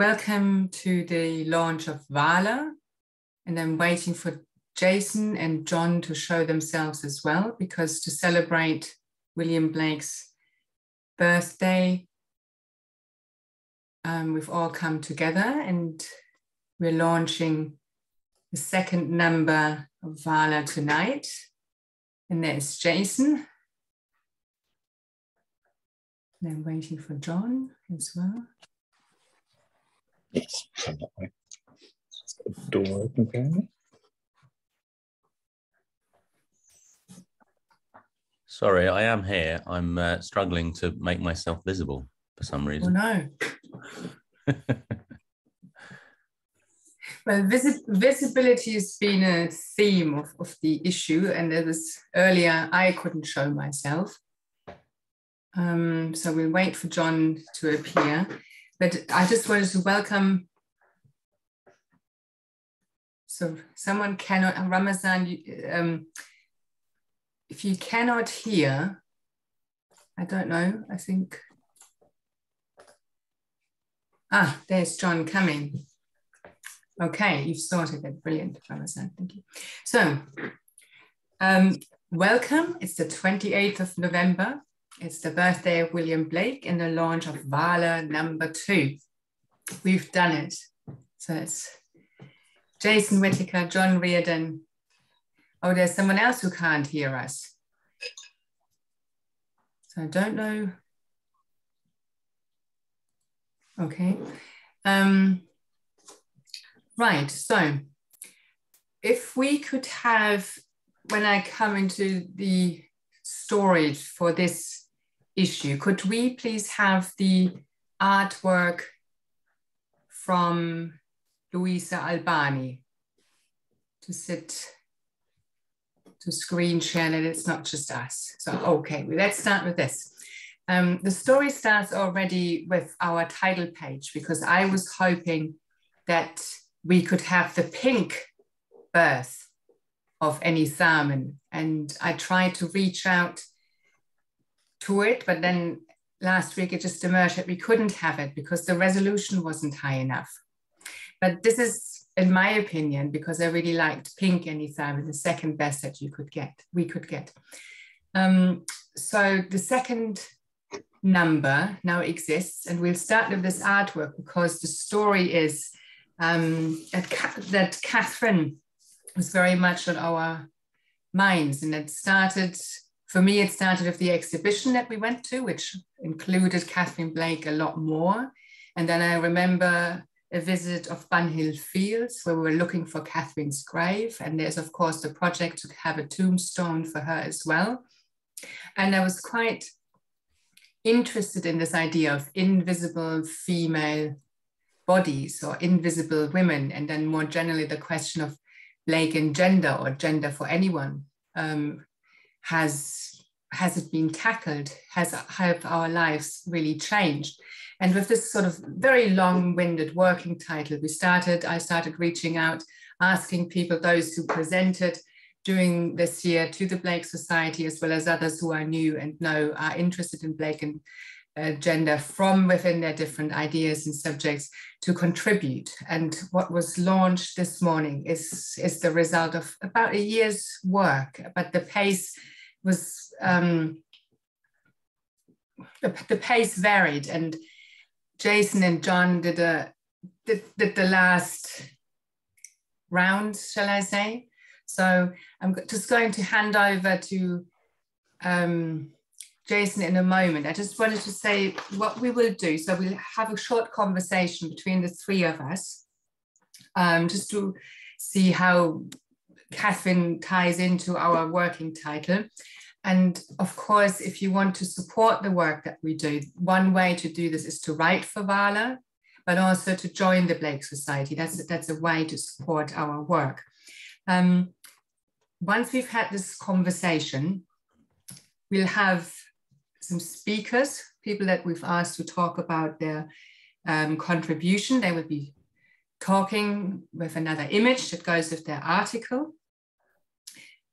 welcome to the launch of VALA, and I'm waiting for Jason and John to show themselves as well, because to celebrate William Blake's birthday, we've all come together and we're launching the second number of VALA tonight. And there's Jason. And I'm waiting for John as well. Yes, come that way. Door open for me. Sorry, I am here. I'm struggling to make myself visible for some reason. Oh no. Well, visibility has been a theme of the issue, and it was earlier I couldn't show myself. So we'll wait for John to appear. But I just wanted to welcome. So someone cannot, Ramazan, if you cannot hear, I don't know, I think. Ah, there's John coming. Okay, you've sorted it. Brilliant, Ramazan, thank you. So, welcome. It's the 28th of November. It's the birthday of William Blake and the launch of VALA #2. We've done it. So it's Jason Whittaker, John Reardon. Oh, there's someone else who can't hear us. So I don't know. Okay. Right, so if we could have, when I come into the storage for this issue, could we please have the artwork from Luisa Albani to screen share, and it's not just us. So, okay, let's start with this. The story starts already with our title page, because I was hoping that we could have the pink birth of any Tharman, and I tried to reach out to it, but then last week it just emerged that we couldn't have it because the resolution wasn't high enough. But this is, in my opinion, because I really liked pink Tharman, the second best that we could get. So the second number now exists, and we'll start with this artwork because the story is that Catherine was very much on our minds, and it started, for me, it started with the exhibition that we went to, which included Catherine Blake a lot more. And then I remember a visit of Bunhill Fields where we were looking for Catherine's grave. And there's, of course, the project to have a tombstone for her as well. And I was quite interested in this idea of invisible female bodies or invisible women. And then more generally, the question of Blake and gender, or gender for anyone. Has it been tackled? Have our lives really changed? And with this sort of very long-winded working title, I started reaching out, asking people, those who presented during this year to the Blake Society, as well as others who I knew and know are interested in Blake and gender from within their different ideas and subjects, to contribute. And what was launched this morning is the result of about a year's work, but the pace was, the pace varied, and Jason and John did the last round, shall I say. So I'm just going to hand over to Jason in a moment. I just wanted to say what we will do. So we'll have a short conversation between the three of us, just to see how Catherine ties into our working title. And of course, if you want to support the work that we do, one way to do this is to write for VALA, but also to join the Blake Society. That's a way to support our work. Once we've had this conversation, we'll have some speakers, people that we've asked to talk about their contribution. They will be talking with another image that goes with their article.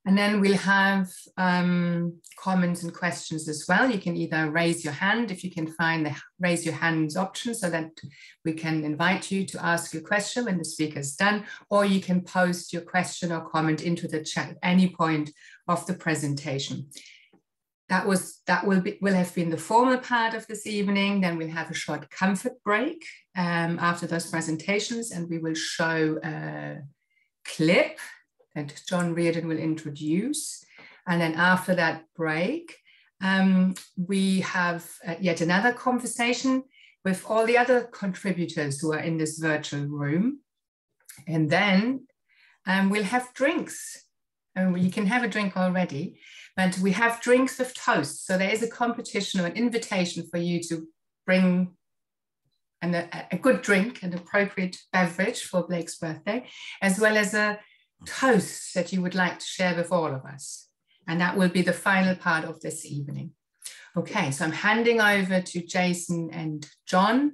And then we'll have comments and questions as well. You can either raise your hand if you can find the raise your hands option so that we can invite you to ask your question when the speaker is done, or you can post your question or comment into the chat at any point of the presentation. That will have been the formal part of this evening. Then we'll have a short comfort break after those presentations, and we will show a clip that John Reardon will introduce. And then after that break, we have yet another conversation with all the other contributors who are in this virtual room. And then we'll have drinks. You can have a drink already, but we have drinks with toast. So there is a competition or an invitation for you to bring a good drink, an appropriate beverage for Blake's birthday, as well as a toast that you would like to share with all of us. And that will be the final part of this evening. Okay, so I'm handing over to Jason and John.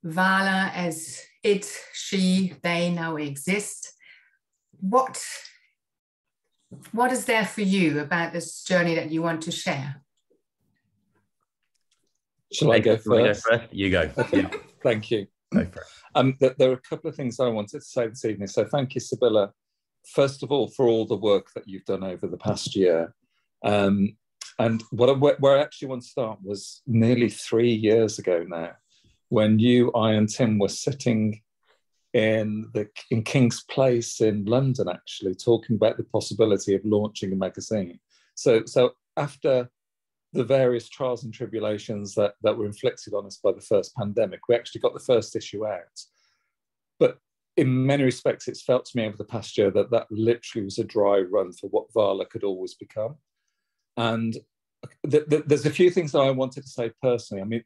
VALA as it, she, they now exist. What is there for you about this journey that you want to share? Shall I go first? You go. Okay. Thank you. Go for it. There are a couple of things I wanted to say this evening. So thank you, Sibylla, first of all, for all the work that you've done over the past year. And where I actually want to start was nearly 3 years ago now, when you, I and Tim were sitting in King's Place in London, actually, talking about the possibility of launching a magazine. So after the various trials and tribulations that were inflicted on us by the first pandemic, we actually got the first issue out. But in many respects, it's felt to me over the past year that literally was a dry run for what VALA could always become. And there's a few things that I wanted to say personally. I mean,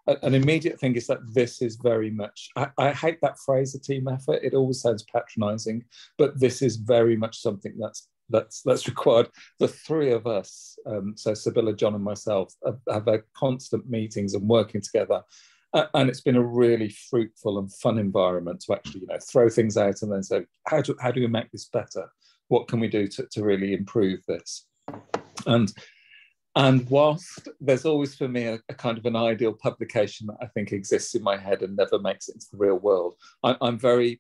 an immediate thing is that this is very much, I hate that phrase, a team effort. It always sounds patronizing, but this is very much something that's required. The three of us, so Sibylla, John and myself, have had constant meetings and working together. And it's been a really fruitful and fun environment to actually, throw things out and then say, how do we make this better? What can we do to really improve this? And whilst there's always for me a kind of an ideal publication that I think exists in my head and never makes it into the real world, I'm very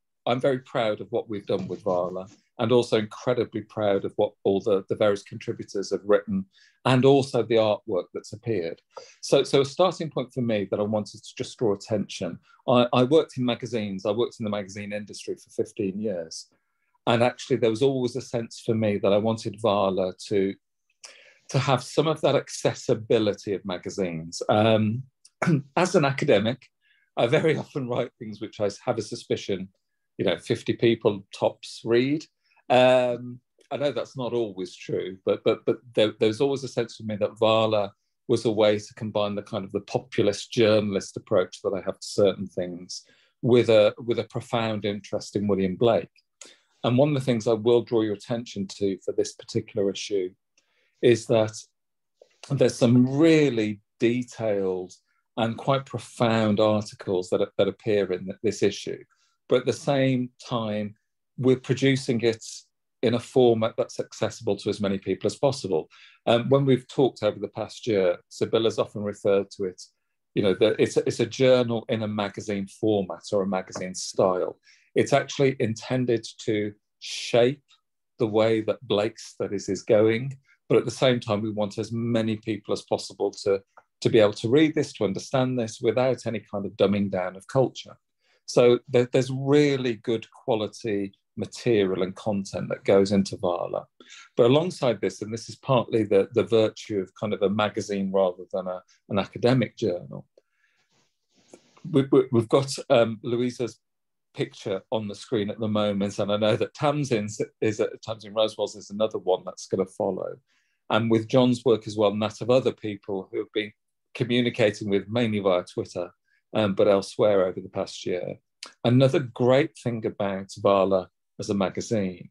proud of what we've done with VALA, and also incredibly proud of what all the various contributors have written, and also the artwork that's appeared. So a starting point for me that I wanted to just draw attention. I worked in magazines. I worked in the magazine industry for 15 years. And actually there was always a sense for me that I wanted VALA to have some of that accessibility of magazines. As an academic, I very often write things which I have a suspicion, 50 people tops read. I know that's not always true, but there's always a sense for me that VALA was a way to combine the kind of the populist journalist approach that I have to certain things with a profound interest in William Blake. And one of the things I will draw your attention to for this particular issue is that there's some really detailed and quite profound articles that appear in this issue. But at the same time, we're producing it in a format that's accessible to as many people as possible. When we've talked over the past year, Sibylla's often referred to it, it's a journal in a magazine format or a magazine style. It's actually intended to shape the way that Blake's studies is going, but at the same time, we want as many people as possible to be able to read this, to understand this without any kind of dumbing down of culture. So there's really good quality material and content that goes into VALA. But alongside this, and this is partly the virtue of kind of a magazine rather than an academic journal, we've got Louisa's picture on the screen at the moment, and I know that Tamsin Rosewell's is another one that's going to follow. And with John's work as well, and that of other people who have been communicating with mainly via Twitter, but elsewhere over the past year. Another great thing about VALA as a magazine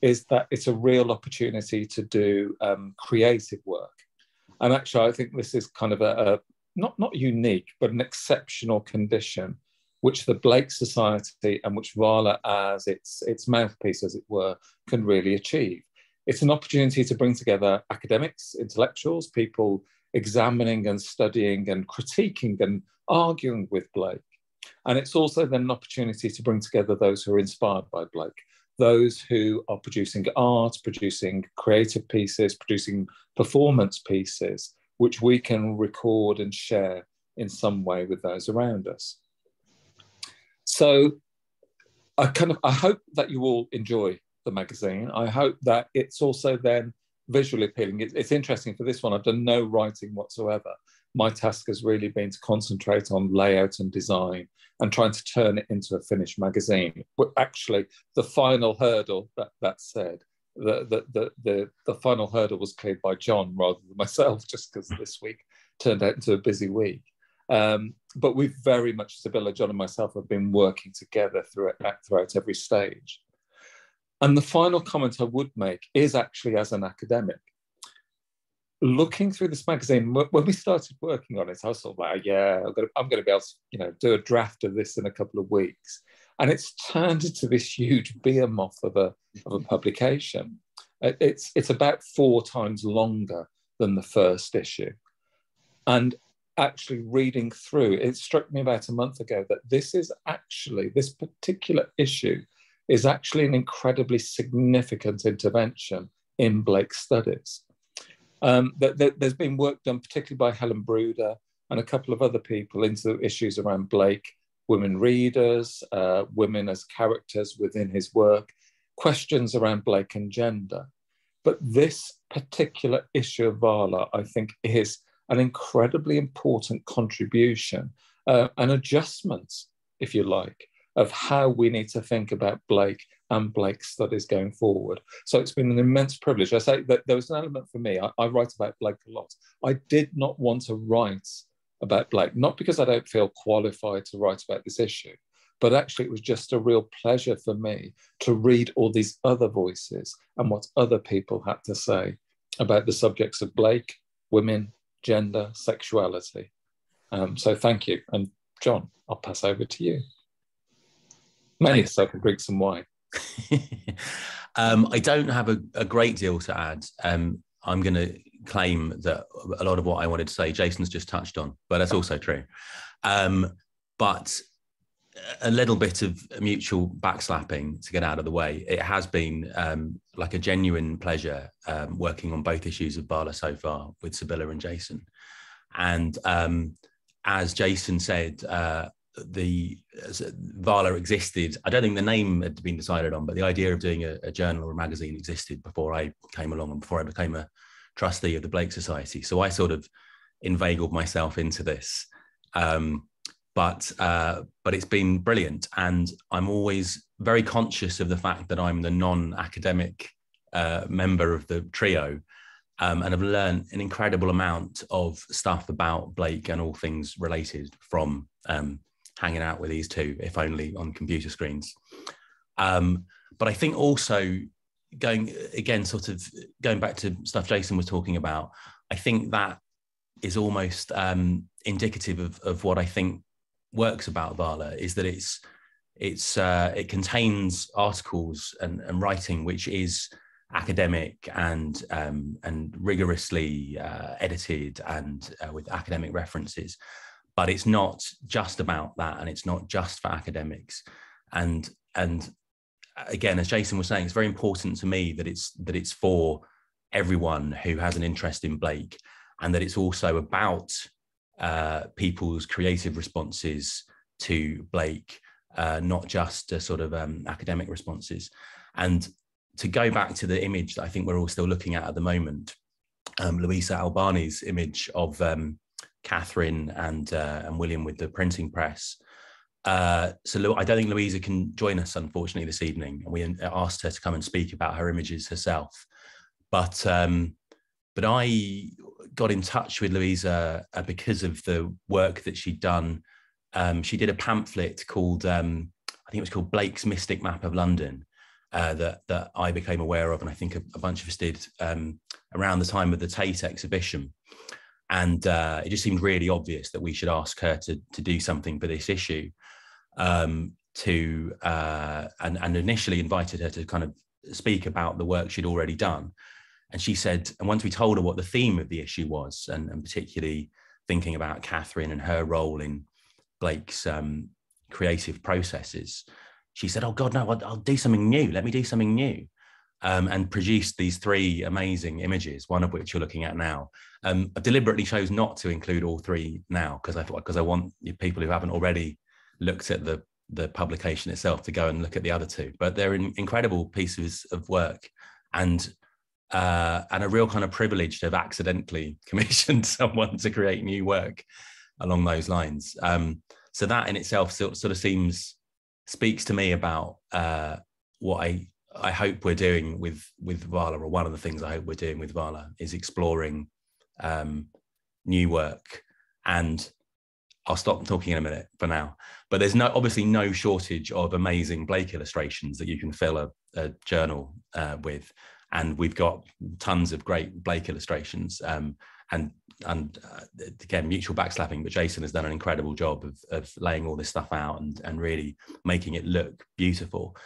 is that it's a real opportunity to do creative work. And actually, I think this is kind of a not unique, but an exceptional condition which the Blake Society and which VALA as its mouthpiece, as it were, can really achieve. It's an opportunity to bring together academics, intellectuals, people examining and studying and critiquing and arguing with Blake. And it's also then an opportunity to bring together those who are inspired by Blake, those who are producing art, producing creative pieces, producing performance pieces, which we can record and share in some way with those around us. So I hope that you all enjoy the magazine. I hope that it's also then visually appealing. It's interesting for this one, I've done no writing whatsoever. My task has really been to concentrate on layout and design and trying to turn it into a finished magazine. But actually, the final hurdle, that said, the final hurdle was cleared by John rather than myself, just because this week turned out into a busy week. But we've very much, Sibylla, John and myself have been working together throughout every stage. And the final comment I would make is actually as an academic. Looking through this magazine, when we started working on it, I was sort of like, yeah, I'm going to be able to, do a draft of this in a couple of weeks. And it's turned into this huge behemoth of a publication. It's about 4 times longer than the first issue. And actually reading through, it struck me about a month ago that this particular issue is actually an incredibly significant intervention in Blake's studies. There's been work done particularly by Helen Bruder and a couple of other people into issues around Blake, women readers, women as characters within his work, questions around Blake and gender. But this particular issue of VALA, I think, is an incredibly important contribution, an adjustment, if you like, of how we need to think about Blake and Blake's studies going forward. So it's been an immense privilege. I say that there was an element for me, I write about Blake a lot. I did not want to write about Blake, not because I don't feel qualified to write about this issue, but actually it was just a real pleasure for me to read all these other voices and what other people had to say about the subjects of Blake, women, gender, sexuality. So thank you. And John, I'll pass over to you. Mainly so I can drink some wine. I don't have a great deal to add. I'm going to claim that a lot of what I wanted to say, Jason's just touched on, but that's also true. But a little bit of mutual backslapping to get out of the way. It has been like a genuine pleasure working on both issues of VALA so far with Sibylla and Jason. And as Jason said, the VALA existed. I don't think the name had been decided on, but the idea of doing a journal or a magazine existed before I came along and before I became a trustee of the Blake Society. So I sort of inveigled myself into this. But it's been brilliant. And I'm always very conscious of the fact that I'm the non-academic member of the trio. And I've learned an incredible amount of stuff about Blake and all things related from hanging out with these two, if only on computer screens. But I think also going back to stuff Jason was talking about, I think that is almost indicative of what I think works about VALA, is that it contains articles and writing which is academic and rigorously edited and with academic references, but it's not just about that, and it's not just for academics. And again, as Jason was saying, it's very important to me that it's for everyone who has an interest in Blake, and that it's also about people's creative responses to Blake, not just sort of academic responses. And to go back to the image that I think we're all still looking at the moment, Louisa Albani's image of Catherine and William with the printing press. So I don't think Louisa can join us, unfortunately, this evening. And we asked her to come and speak about her images herself. But I got in touch with Louisa because of the work that she'd done. She did a pamphlet called, I think it was called Blake's Mystic Map of London, that I became aware of, and I think a bunch of us did around the time of the Tate exhibition. And it just seemed really obvious that we should ask her to do something for this issue, and initially invited her to kind of speak about the work she'd already done. And she said, and once we told her what the theme of the issue was, and particularly thinking about Catherine and her role in Blake's creative processes, she said, oh God, no, I'll do something new. Let me do something new. And produced these 3 amazing images, one of which you're looking at now. I deliberately chose not to include all 3 now because I want people who haven't already looked at the publication itself to go and look at the other 2. But they're incredible pieces of work, and a real kind of privilege to have accidentally commissioned someone to create new work along those lines. So that in itself sort of speaks to me about what I hope we're doing with VALA, or one of the things I hope we're doing with VALA is exploring new work. And I'll stop talking in a minute for now, but there's obviously no shortage of amazing Blake illustrations that you can fill a journal with. And we've got tons of great Blake illustrations, and again, mutual backslapping, but Jason has done an incredible job of laying all this stuff out and really making it look beautiful.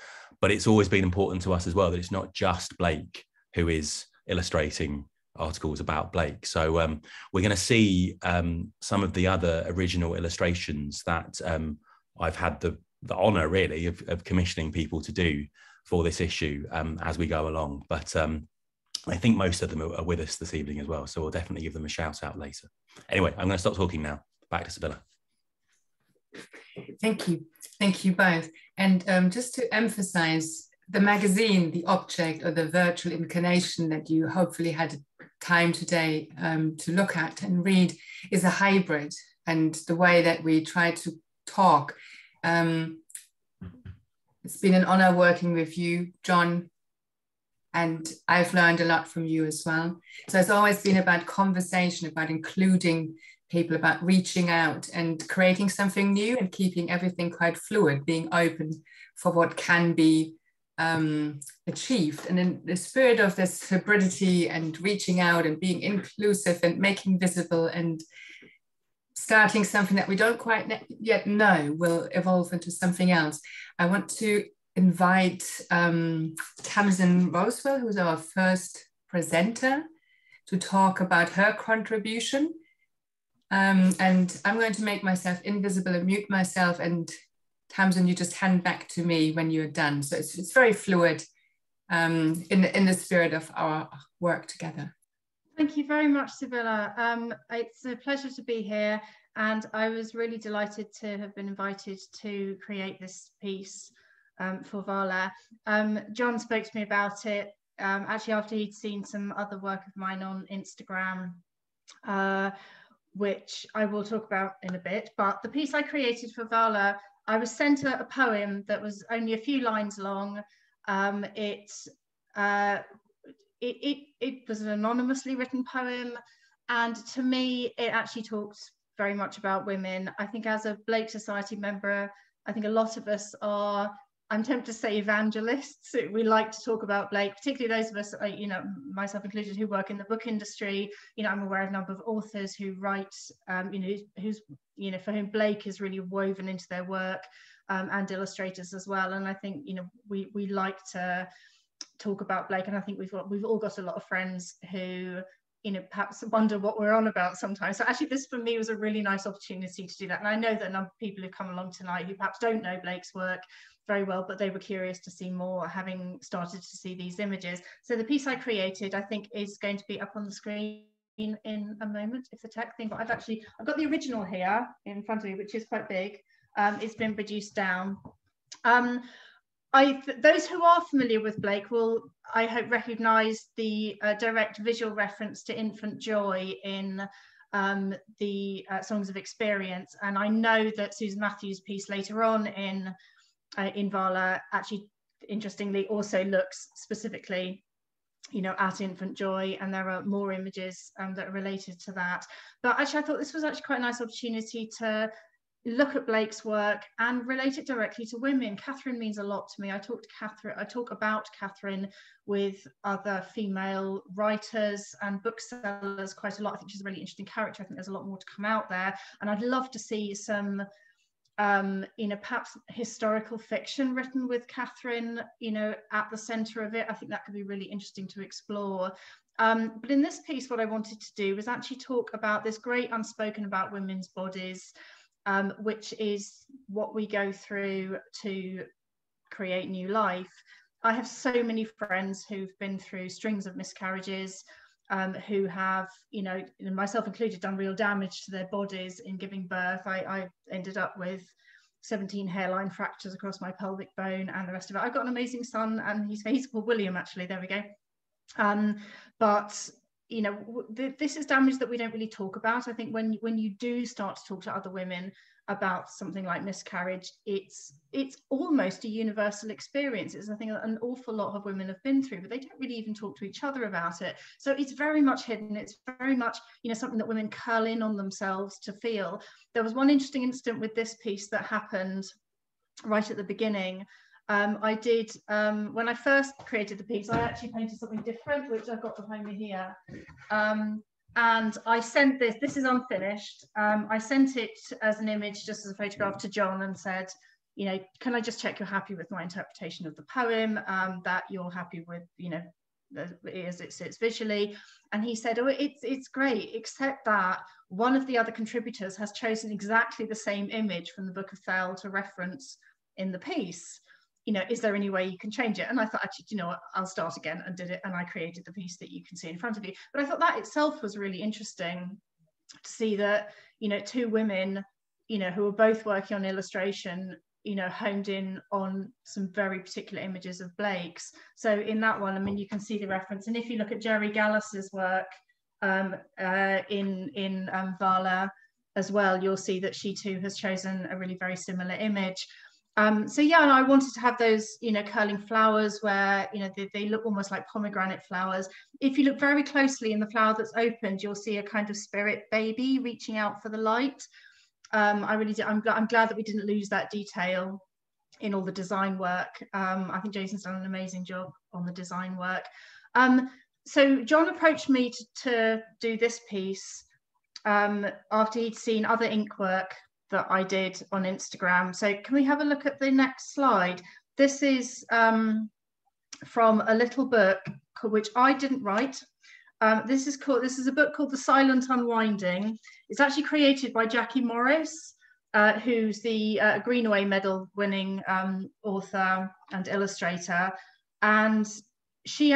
But it's always been important to us as well that it's not just Blake who is illustrating articles about Blake. So we're going to see some of the other original illustrations that I've had the honour really of commissioning people to do for this issue as we go along. But I think most of them are with us this evening as well, so we'll definitely give them a shout out later. Anyway, I'm going to stop talking now. Back to Sibylla. Thank you both. And just to emphasize, the magazine, the object or the virtual incarnation that you hopefully had time today to look at and read is a hybrid. And the way that we try to talk, it's been an honor working with you, John, and I've learned a lot from you as well. So it's always been about conversation, about including people, about reaching out and creating something new and keeping everything quite fluid, being open for what can be achieved. And in the spirit of this hybridity and reaching out and being inclusive and making visible and starting something that we don't quite yet know will evolve into something else, I want to invite Tamsin Rosewell, who's our first presenter, to talk about her contribution. And I'm going to make myself invisible and mute myself, and Tamsin, you just hand back to me when you're done. So it's very fluid in the spirit of our work together. Thank you very much, Sibylla. It's a pleasure to be here, and I was really delighted to have been invited to create this piece for VALA. John spoke to me about it actually after he'd seen some other work of mine on Instagram, which I will talk about in a bit. But the piece I created for VALA, I was sent a poem that was only a few lines long. It was an anonymously written poem, and to me it actually talks very much about women. I think as a Blake Society member, I think a lot of us are, I'm tempted to say, evangelists. We like to talk about Blake, particularly those of us, you know, myself included, who work in the book industry. You know, I'm aware of a number of authors who write, you know, who's, you know, for whom Blake is really woven into their work, and illustrators as well. And I think, you know, we like to talk about Blake, and I think we've all got a lot of friends who, you know, perhaps wonder what we're on about sometimes. So actually this for me was a really nice opportunity to do that. And I know that a number of people who've come along tonight who perhaps don't know Blake's work very well, but they were curious to see more, having started to see these images. So the piece I created, I think, is going to be up on the screen in a moment, if the tech thing, but I've got the original here in front of me, which is quite big. It's been reduced down. Those who are familiar with Blake will, I hope, recognise the direct visual reference to infant joy in the Songs of Experience. And I know that Susan Matthews' piece later on in VALA actually, interestingly, also looks specifically, you know, at infant joy, and there are more images that are related to that. But actually I thought this was actually quite a nice opportunity to look at Blake's work and relate it directly to women. Catherine means a lot to me. I talk about Catherine with other female writers and booksellers quite a lot. I think she's a really interesting character. I think there's a lot more to come out there, and I'd love to see some you know, perhaps historical fiction written with Catherine, you know, at the center of it. I think that could be really interesting to explore. But in this piece, what I wanted to do was actually talk about this great unspoken about women's bodies, which is what we go through to create new life. I have so many friends who've been through strings of miscarriages, who have, you know, myself included, done real damage to their bodies in giving birth. I ended up with 17 hairline fractures across my pelvic bone and the rest of it. I've got an amazing son, and he's called William, actually. There we go. But you know, this is damage that we don't really talk about. I think when you do start to talk to other women about something like miscarriage, it's almost a universal experience. It's something that an awful lot of women have been through, but they don't really even talk to each other about it. So it's very much hidden. It's very much, you know, something that women curl in on themselves to feel. There was one interesting incident with this piece that happened right at the beginning. I did, when I first created the piece, I actually painted something different, which I've got behind me here. And I sent this is unfinished. I sent it as an image, just as a photograph, to John, and said, you know, can I just check you're happy with my interpretation of the poem, that you're happy with, you know, as it sits visually. And he said, oh, it's great, except that one of the other contributors has chosen exactly the same image from the Book of VALA to reference in the piece. You know, is there any way you can change it? And I thought, actually, you know what, I'll start again, and did it, and I created the piece that you can see in front of you. But I thought that itself was really interesting to see that, you know, two women, you know, who were both working on illustration, you know, honed in on some very particular images of Blake's. So in that one, I mean, you can see the reference. And if you look at Jerry Gallus's work in VALA as well, you'll see that she too has chosen a really very similar image. So yeah, and I wanted to have those, you know, curling flowers where, you know, they look almost like pomegranate flowers. If you look very closely in the flower that's opened, you'll see a kind of spirit baby reaching out for the light. I really did. I'm glad that we didn't lose that detail in all the design work. I think Jason's done an amazing job on the design work. So John approached me to do this piece after he'd seen other ink work that I did on Instagram. So can we have a look at the next slide? This is from a little book which I didn't write. This is a book called The Silent Unwinding. It's actually created by Jackie Morris, who's the Greenaway Medal winning author and illustrator. And she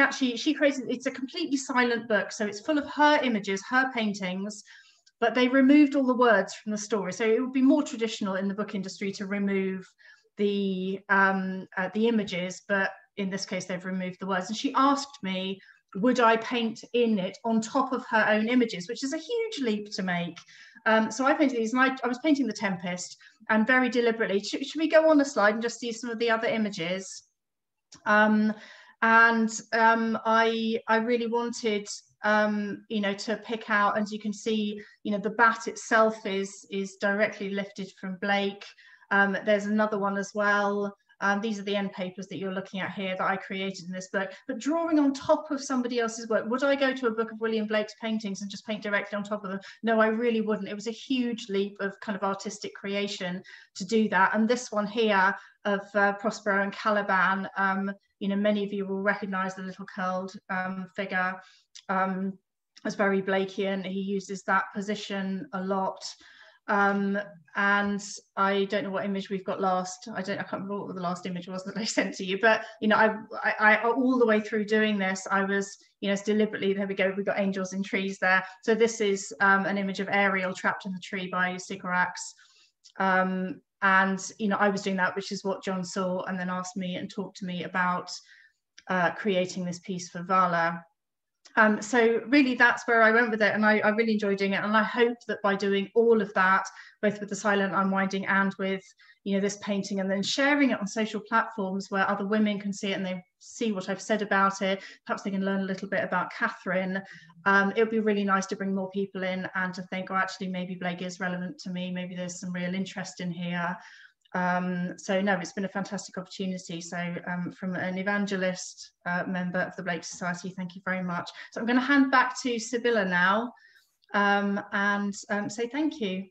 created, it's a completely silent book. So it's full of her images, her paintings, but they removed all the words from the story. So it would be more traditional in the book industry to remove the images, but in this case, they've removed the words. And she asked me, would I paint in it on top of her own images, which is a huge leap to make. So I painted these, and I was painting the Tempest, and very deliberately, should we go on a slide and just see some of the other images? I really wanted, you know, to pick out, as you can see, you know, the bat itself is directly lifted from Blake. There's another one as well. These are the end papers that you're looking at here that I created in this book, but drawing on top of somebody else's work. Would I go to a book of William Blake's paintings and just paint directly on top of them? No, I really wouldn't. It was a huge leap of kind of artistic creation to do that. And this one here of Prospero and Caliban, you know, many of you will recognize the little curled figure as very Blakean. He uses that position a lot. And I don't know what image we've got last. I can't remember what the last image was that I sent to you, but you know, I all the way through doing this, I was, you know, deliberately, there we go, we've got angels in trees there. So this is an image of Ariel trapped in the tree by Sycorax. And you know, I was doing that, which is what John saw, and then asked me and talked to me about creating this piece for VALA. So really that's where I went with it, and I really enjoyed doing it. And I hope that by doing all of that, both with the silent unwinding and with, you know, this painting, and then sharing it on social platforms where other women can see it and they see what I've said about it, perhaps they can learn a little bit about Catherine. It would be really nice to bring more people in and to think, oh, actually, maybe Blake is relevant to me. Maybe there's some real interest in here. So no, it's been a fantastic opportunity. So from an evangelist member of the Blake Society, thank you very much. So I'm going to hand back to Sibylla now and say thank you.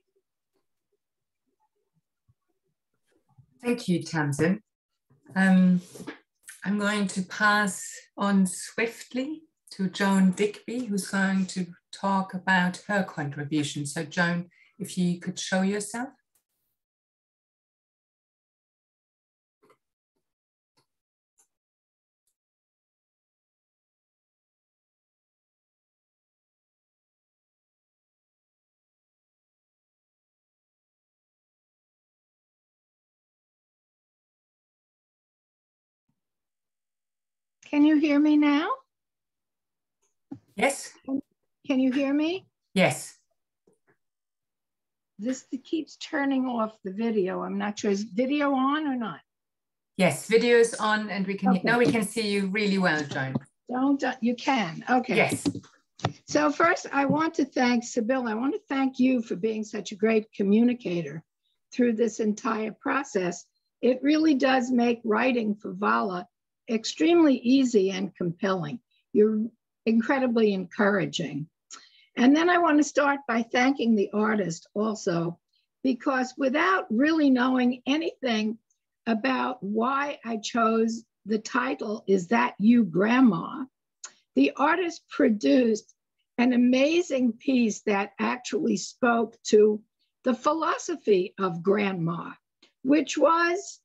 Thank you, Tamsin. I'm going to pass on swiftly to Joan Digby, who's going to talk about her contribution. So Joan, if you could show yourself. Can you hear me now? Yes. Can you hear me? Yes. This keeps turning off the video. I'm not sure. Is video on or not? Yes, video is on, and we can Okay. now we can see you really well, Joan. You can. Okay. Yes. So first, I want to thank Sibylle. I want to thank you for being such a great communicator through this entire process. It really does make writing for VALA extremely easy and compelling. You're incredibly encouraging. And then I want to start by thanking the artist also, because without really knowing anything about why I chose the title, Is That You, Grandma? The artist produced an amazing piece that actually spoke to the philosophy of grandma, which was,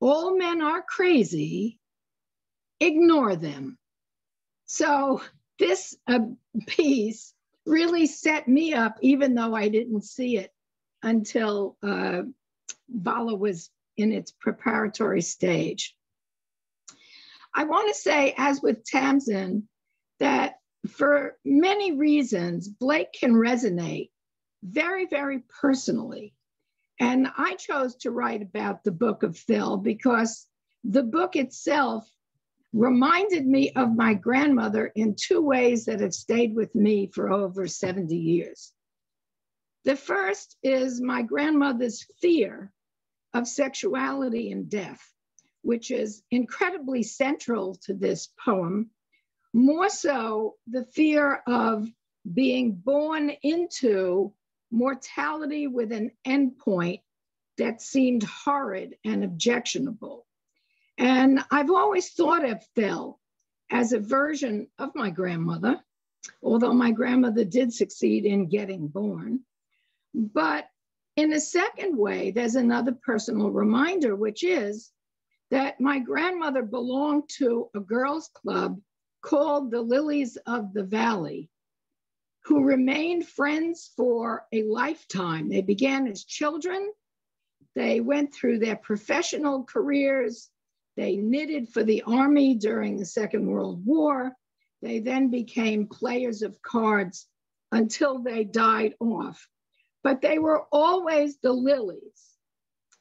all men are crazy, ignore them. So this piece really set me up, even though I didn't see it until VALA was in its preparatory stage. I want to say, as with Tamsin, that for many reasons, Blake can resonate very, very personally. And I chose to write about the Book of Phil because the book itself reminded me of my grandmother in two ways that have stayed with me for over 70 years. The first is my grandmother's fear of sexuality and death, which is incredibly central to this poem, more so the fear of being born into mortality with an endpoint that seemed horrid and objectionable. And I've always thought of Phil as a version of my grandmother, although my grandmother did succeed in getting born. But in a second way, there's another personal reminder, which is that my grandmother belonged to a girls' club called the Lilies of the Valley, who remained friends for a lifetime. They began as children. They went through their professional careers. They knitted for the army during the Second World War. They then became players of cards until they died off. But they were always the lilies.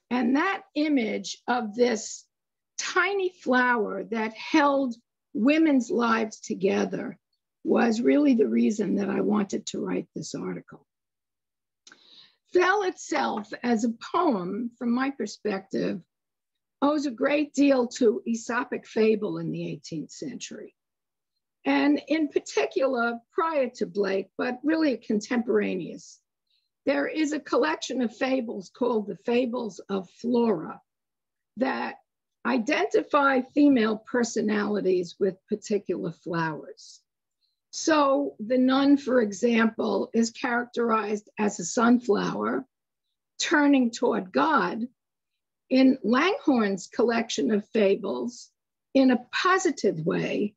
And that image of this tiny flower that held women's lives together was really the reason that I wanted to write this article. Phil itself, as a poem, from my perspective, owes a great deal to Aesopic fable in the 18th century. And in particular, prior to Blake, but really contemporaneous, there is a collection of fables called the Fables of Flora that identify female personalities with particular flowers. So the nun, for example, is characterized as a sunflower turning toward God. In Langhorne's collection of fables, in a positive way,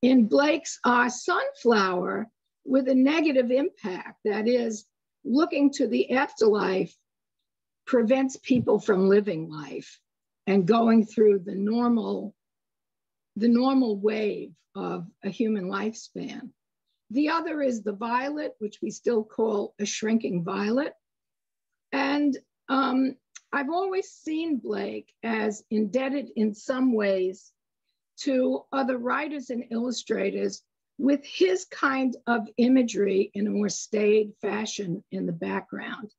in Blake's sunflower with a negative impact, that is, looking to the afterlife prevents people from living life and going through the normal wave of a human lifespan. The other is the violet, which we still call a shrinking violet. And I've always seen Blake as indebted in some ways to other writers and illustrators with his kind of imagery in a more staid fashion in the background.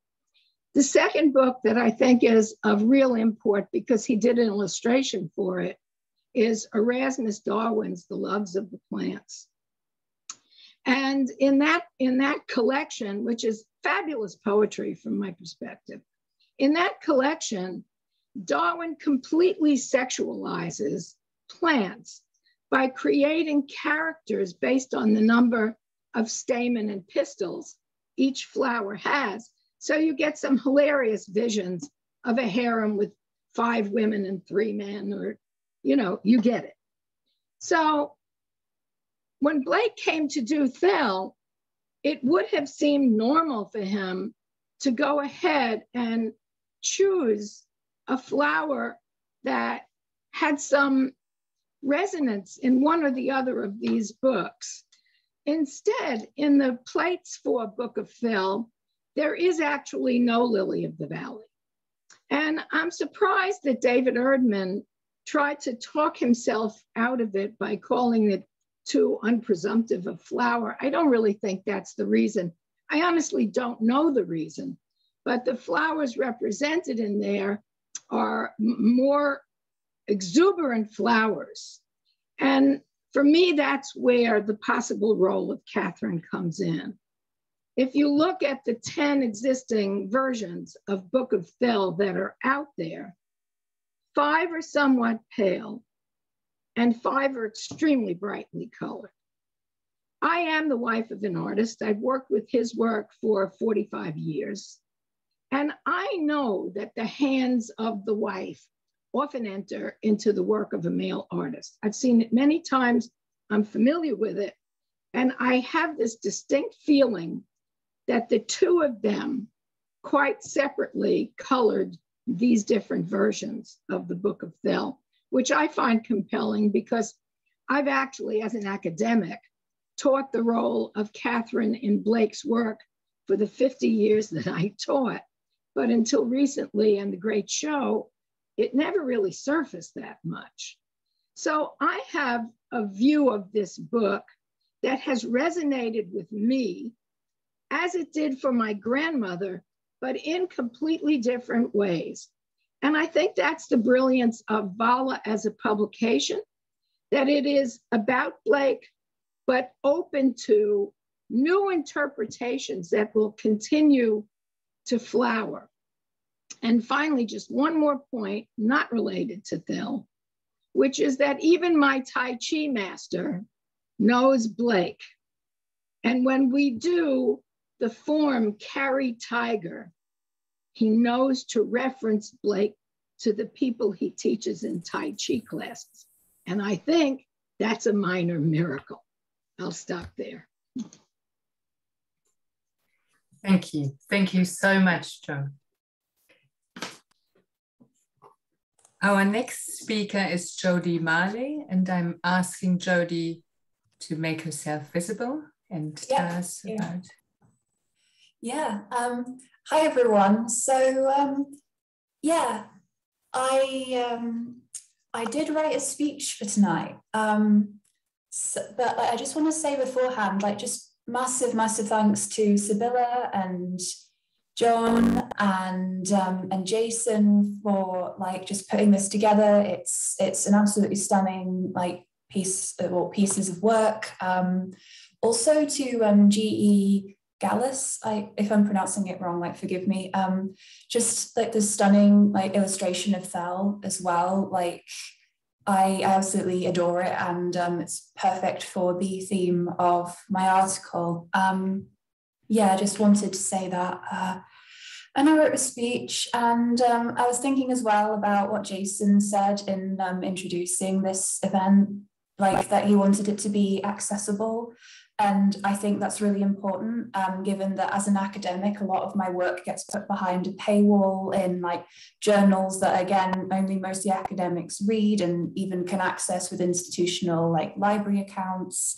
The second book that I think is of real import, because he did an illustration for it, is Erasmus Darwin's The Loves of the Plants. And in that collection, which is fabulous poetry from my perspective, in that collection, Darwin completely sexualizes plants by creating characters based on the number of stamen and pistils each flower has. So you get some hilarious visions of a harem with 5 women and 3 men, or, you know, you get it. So when Blake came to do Thill, it would have seemed normal for him to go ahead and choose a flower that had some resonance in one or the other of these books. Instead, in the plates for Book of Thill, there is actually no Lily of the Valley. And I'm surprised that David Erdman tried to talk himself out of it by calling it too unpresumptive a flower. I don't really think that's the reason. I honestly don't know the reason, but the flowers represented in there are more exuberant flowers. And for me, that's where the possible role of Catherine comes in. If you look at the 10 existing versions of Book of Thill that are out there, 5 are somewhat pale and 5 are extremely brightly colored. I am the wife of an artist. I've worked with his work for 45 years. And I know that the hands of the wife often enter into the work of a male artist. I've seen it many times. I'm familiar with it. And I have this distinct feeling that the 2 of them quite separately colored these different versions of the Book of Thill, which I find compelling because I've actually, as an academic, taught the role of Catherine in Blake's work for the 50 years that I taught. But until recently and the great show, it never really surfaced that much. So I have a view of this book that has resonated with me as it did for my grandmother, but in completely different ways. And I think that's the brilliance of VALA as a publication, that it is about Blake, but open to new interpretations that will continue to flower. And finally, just one more point, not related to Thill, which is that even my Tai Chi master knows Blake. And when we do the form carry tiger, he knows to reference Blake to the people he teaches in Tai Chi classes. And I think that's a minor miracle. I'll stop there. Thank you. Thank you so much, Jo. Our next speaker is Jody Marley, and I'm asking Jody to make herself visible and tell us about. Yeah. Hi, everyone. So, yeah, I did write a speech for tonight, but I just want to say beforehand, like, just massive thanks to Sibylla and John and Jason for like just putting this together. It's an absolutely stunning like pieces of work. Also to G.E. Gallus, if I'm pronouncing it wrong, like forgive me. Just like the stunning like illustration of Thill as well. Like I absolutely adore it, and it's perfect for the theme of my article. Yeah, I just wanted to say that. And I wrote a speech, and I was thinking as well about what Jason said in introducing this event, like that he wanted it to be accessible. And I think that's really important, given that as an academic, a lot of my work gets put behind a paywall in like journals that, again, only mostly academics read and even can access with institutional like library accounts.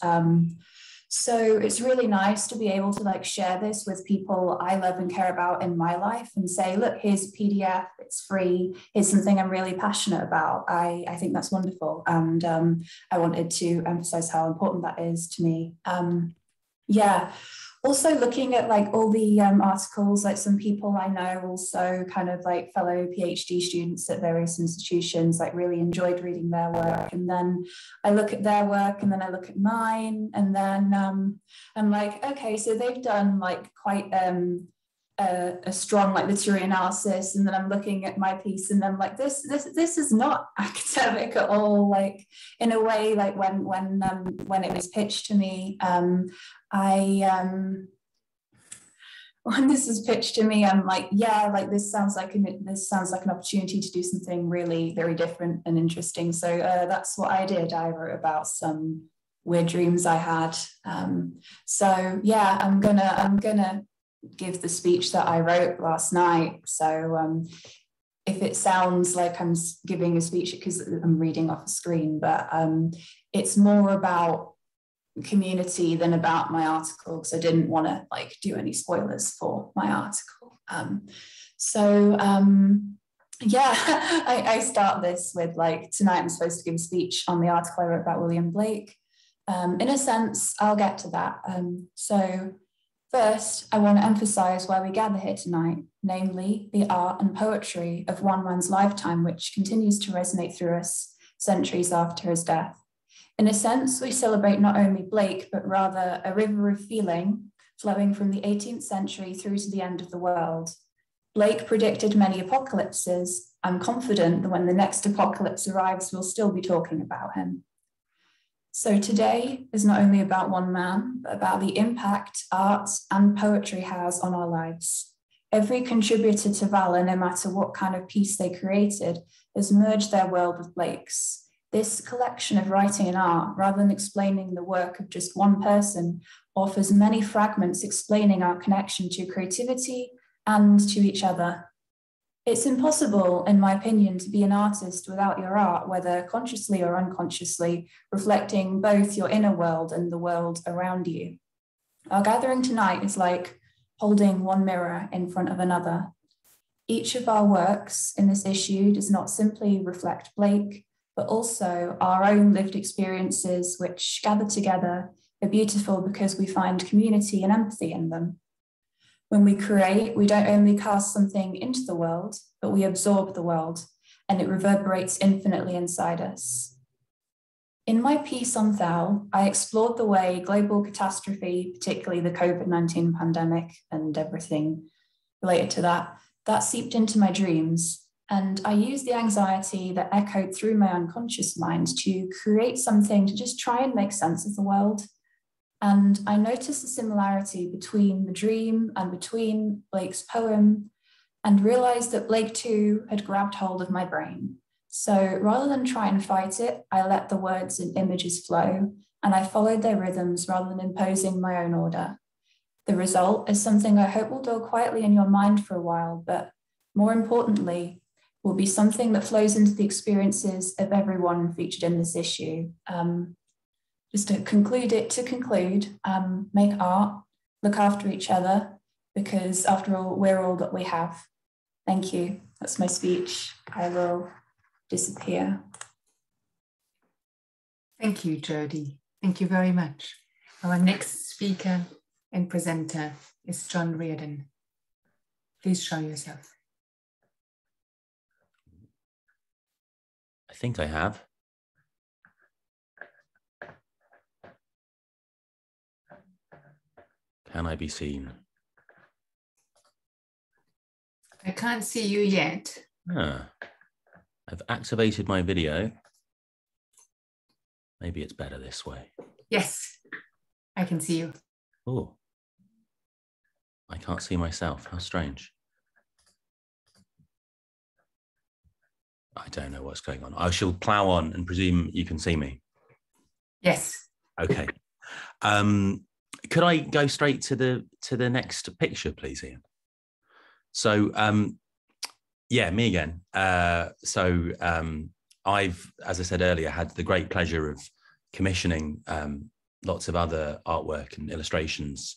So it's really nice to be able to like share this with people I love and care about in my life and say, look, here's a PDF, it's free, here's something I'm really passionate about. I think that's wonderful. And I wanted to emphasize how important that is to me. Yeah. Also looking at like all the articles, like some people I know also kind of like fellow PhD students at various institutions, like really enjoyed reading their work. And then I look at their work and then I look at mine, and then I'm like, okay, so they've done like quite a a strong like literary analysis, and then I'm looking at my piece and I'm like, this is not academic at all. Like in a way, like when it was pitched to me, when this was pitched to me, I'm like, yeah, like this sounds like an opportunity to do something really very different and interesting. So that's what I did. I wrote about some weird dreams I had. So yeah, I'm gonna give the speech that I wrote last night. So if it sounds like I'm giving a speech because I'm reading off a screen, but it's more about community than about my article, because I didn't want to like do any spoilers for my article. Yeah, I start this with like, tonight I'm supposed to give a speech on the article I wrote about William Blake. In a sense, I'll get to that. So first, I want to emphasize why we gather here tonight, namely the art and poetry of one man's lifetime, which continues to resonate through us centuries after his death. In a sense, we celebrate not only Blake, but rather a river of feeling flowing from the 18th century through to the end of the world. Blake predicted many apocalypses. I'm confident that when the next apocalypse arrives, we'll still be talking about him. So today is not only about one man, but about the impact art and poetry has on our lives. Every contributor to VALA, no matter what kind of piece they created, has merged their world with Blake's. This collection of writing and art, rather than explaining the work of just one person, offers many fragments explaining our connection to creativity and to each other. It's impossible, in my opinion, to be an artist without your art, whether consciously or unconsciously, reflecting both your inner world and the world around you. Our gathering tonight is like holding one mirror in front of another. Each of our works in this issue does not simply reflect Blake, but also our own lived experiences, which gathered together are beautiful because we find community and empathy in them. When we create, we don't only cast something into the world, but we absorb the world, and it reverberates infinitely inside us. In my piece on Thal, I explored the way global catastrophe, particularly the COVID-19 pandemic and everything related to that seeped into my dreams. And I used the anxiety that echoed through my unconscious mind to create something to just try and make sense of the world. And I noticed the similarity between the dream and between Blake's poem, and realized that Blake too had grabbed hold of my brain. So rather than try and fight it, I let the words and images flow, and I followed their rhythms rather than imposing my own order. The result is something I hope will dwell quietly in your mind for a while, but more importantly, will be something that flows into the experiences of everyone featured in this issue. Just to conclude, make art, look after each other, because after all, we're all that we have. Thank you. That's my speech. I will disappear. Thank you, Jodie. Thank you very much. Our next speaker and presenter is John Reardon. Please show yourself. I think I have. Can I be seen? I can't see you yet. I've activated my video. Maybe it's better this way. Yes, I can see you. Oh, I can't see myself. How strange. I don't know what's going on. I shall plow on and presume you can see me. Yes. Okay. Could I go straight to the next picture, please, Ian? So, yeah, me again. I've, as I said earlier, had the great pleasure of commissioning lots of other artwork and illustrations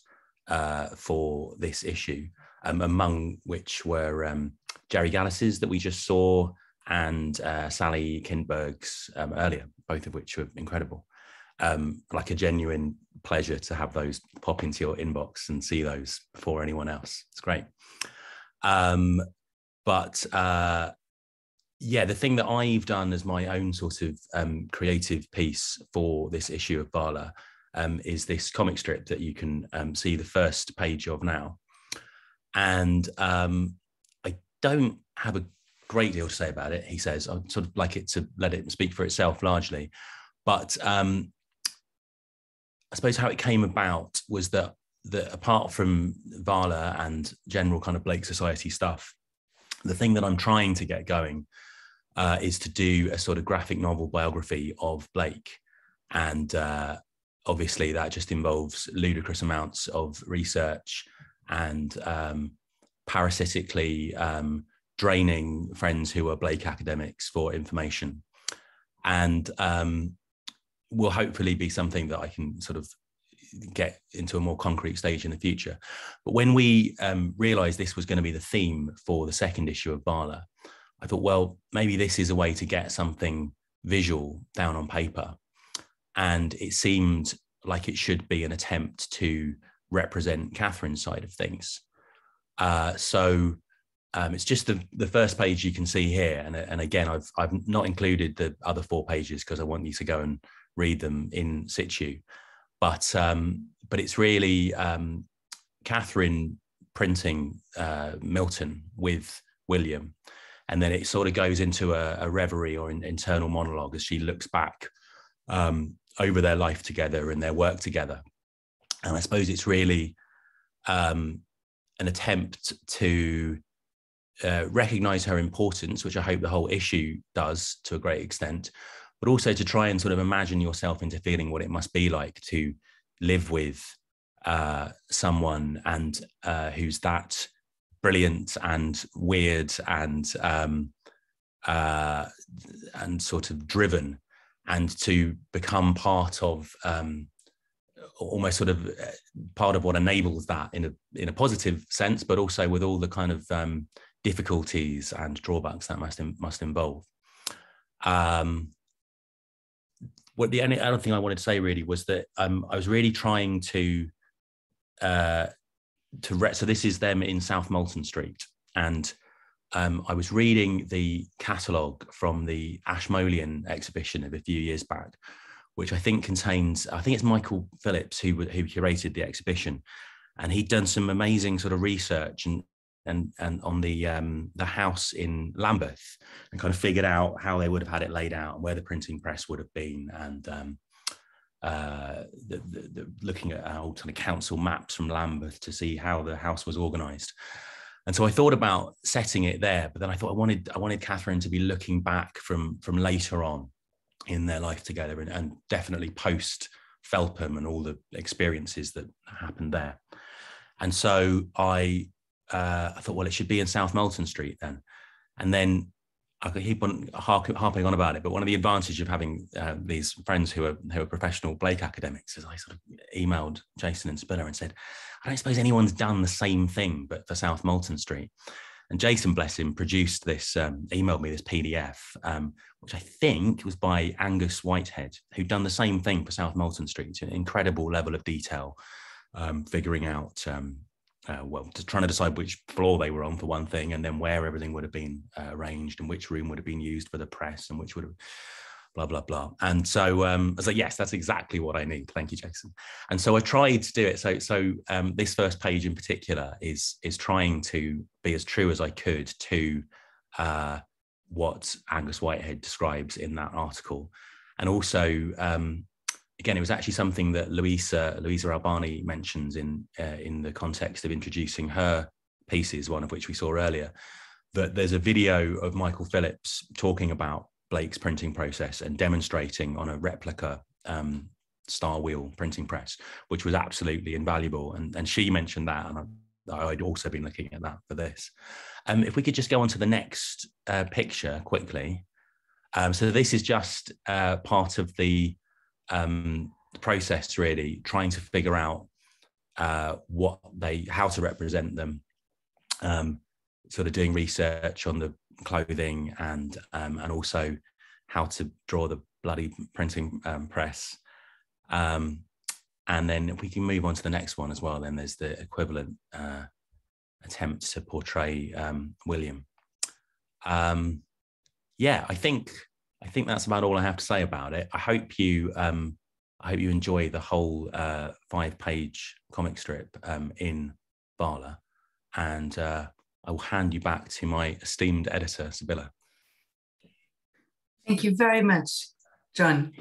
for this issue, among which were Jerry Gallis's that we just saw, and Sally Kindberg's earlier, both of which were incredible. Like a genuine pleasure to have those pop into your inbox and see those before anyone else. It's great. Yeah, the thing that I've done as my own sort of creative piece for this issue of VALA is this comic strip that you can see the first page of now. And I don't have a great deal to say about it, he says. I'd sort of like it to let it speak for itself largely. But I suppose how it came about was that apart from VALA and general kind of Blake Society stuff, the thing that I'm trying to get going is to do a sort of graphic novel biography of Blake. And obviously that just involves ludicrous amounts of research and parasitically draining friends who are Blake academics for information. And will hopefully be something that I can sort of get into a more concrete stage in the future. But when we realized this was going to be the theme for the second issue of VALA, I thought, well, maybe this is a way to get something visual down on paper. And it seemed like it should be an attempt to represent Catherine's side of things. So it's just the first page you can see here. And again, I've not included the other 4 pages because I want you to go and read them in situ. But it's really Catherine printing Milton with William. And then it sort of goes into a reverie or an internal monologue as she looks back over their life together and their work together. And I suppose it's really an attempt to recognize her importance, which I hope the whole issue does to a great extent, but also to try and sort of imagine yourself into feeling what it must be like to live with someone and who's that brilliant and weird and sort of driven, and to become part of almost sort of part of what enables that in a positive sense, but also with all the kind of difficulties and drawbacks that must involve. What the only other thing I wanted to say really was that I was really trying to so this is them in South Molton Street, and I was reading the catalogue from the Ashmolean exhibition of a few years back, which I think contains, I think it's Michael Phillips who curated the exhibition, and he'd done some amazing sort of research and on the house in Lambeth, and kind of figured out how they would have had it laid out and where the printing press would have been, and looking at old kind of council maps from Lambeth to see how the house was organised. And so I thought about setting it there, but then I thought I wanted Catherine to be looking back from later on in their life together, and definitely post Felpham and all the experiences that happened there. And so I thought, well, it should be in South Molton Street then. And then I could keep on harping on about it, but one of the advantages of having these friends who are professional Blake academics is I sort of emailed Jason and Spiller and said, I don't suppose anyone's done the same thing, but for South Molton Street. And Jason, bless him, produced this, emailed me this PDF, which I think was by Angus Whitehead, who'd done the same thing for South Molton Street, an incredible level of detail, figuring out, just trying to decide which floor they were on for one thing, and then where everything would have been arranged, and which room would have been used for the press, and which would have blah, blah, blah. And so I was like, yes, that's exactly what I need. Thank you, Jason. And so I tried to do it. So this first page in particular is trying to be as true as I could to what Angus Whitehead describes in that article. And also, again, it was actually something that Louisa Albani mentions in the context of introducing her pieces, one of which we saw earlier, that there's a video of Michael Phillips talking about Blake's printing process and demonstrating on a replica star wheel printing press, which was absolutely invaluable. And she mentioned that, and I'd also been looking at that for this. If we could just go on to the next picture quickly. So this is just part of the process, really, trying to figure out how to represent them, sort of doing research on the clothing and also how to draw the bloody printing press. And then if we can move on to the next one as well, then there's the equivalent attempt to portray William. Yeah, I think that's about all I have to say about it. I hope you enjoy the whole 5-page comic strip in VALA, And I will hand you back to my esteemed editor, Sibylla. Thank you very much, John.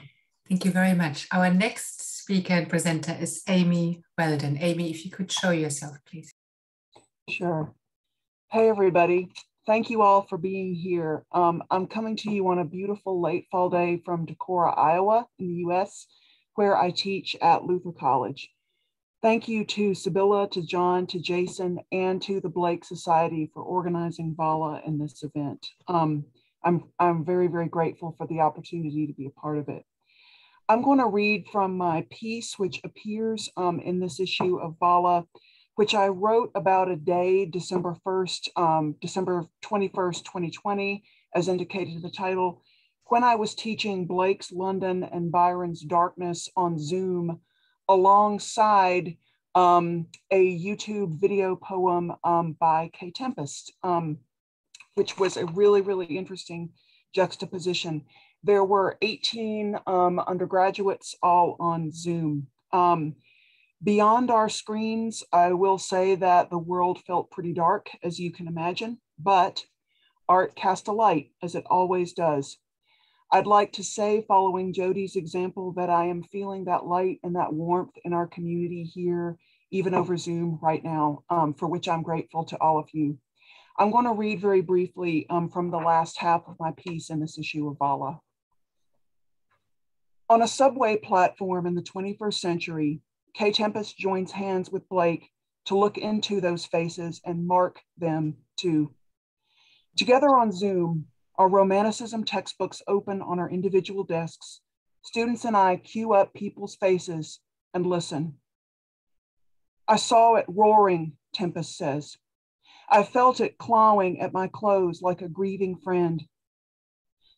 Thank you very much. Our next speaker and presenter is Amy Weldon. Amy, if you could show yourself, please. Sure. Hey, everybody. Thank you all for being here. I'm coming to you on a beautiful late fall day from Decorah, Iowa in the US, where I teach at Luther College. Thank you to Sibylla, to John, to Jason, and to the Blake Society for organizing VALA in this event. I'm very, very grateful for the opportunity to be a part of it. I'm going to read from my piece, which appears in this issue of VALA, which I wrote about a day, December 1st, December 21st, 2020, as indicated in the title, when I was teaching Blake's London and Byron's Darkness on Zoom, alongside a YouTube video poem by Kay Tempest, which was a really, really interesting juxtaposition. There were 18 undergraduates all on Zoom. Beyond our screens, I will say that the world felt pretty dark, as you can imagine, but art cast a light, as it always does. I'd like to say, following Jody's example, that I am feeling that light and that warmth in our community here, even over Zoom right now, for which I'm grateful to all of you. I'm going to read very briefly from the last half of my piece in this issue of VALA. On a subway platform in the 21st century, Kay Tempest joins hands with Blake to look into those faces and mark them too. Together on Zoom, our romanticism textbooks open on our individual desks. Students and I cue up people's faces and listen. I saw it roaring, Tempest says. I felt it clawing at my clothes like a grieving friend.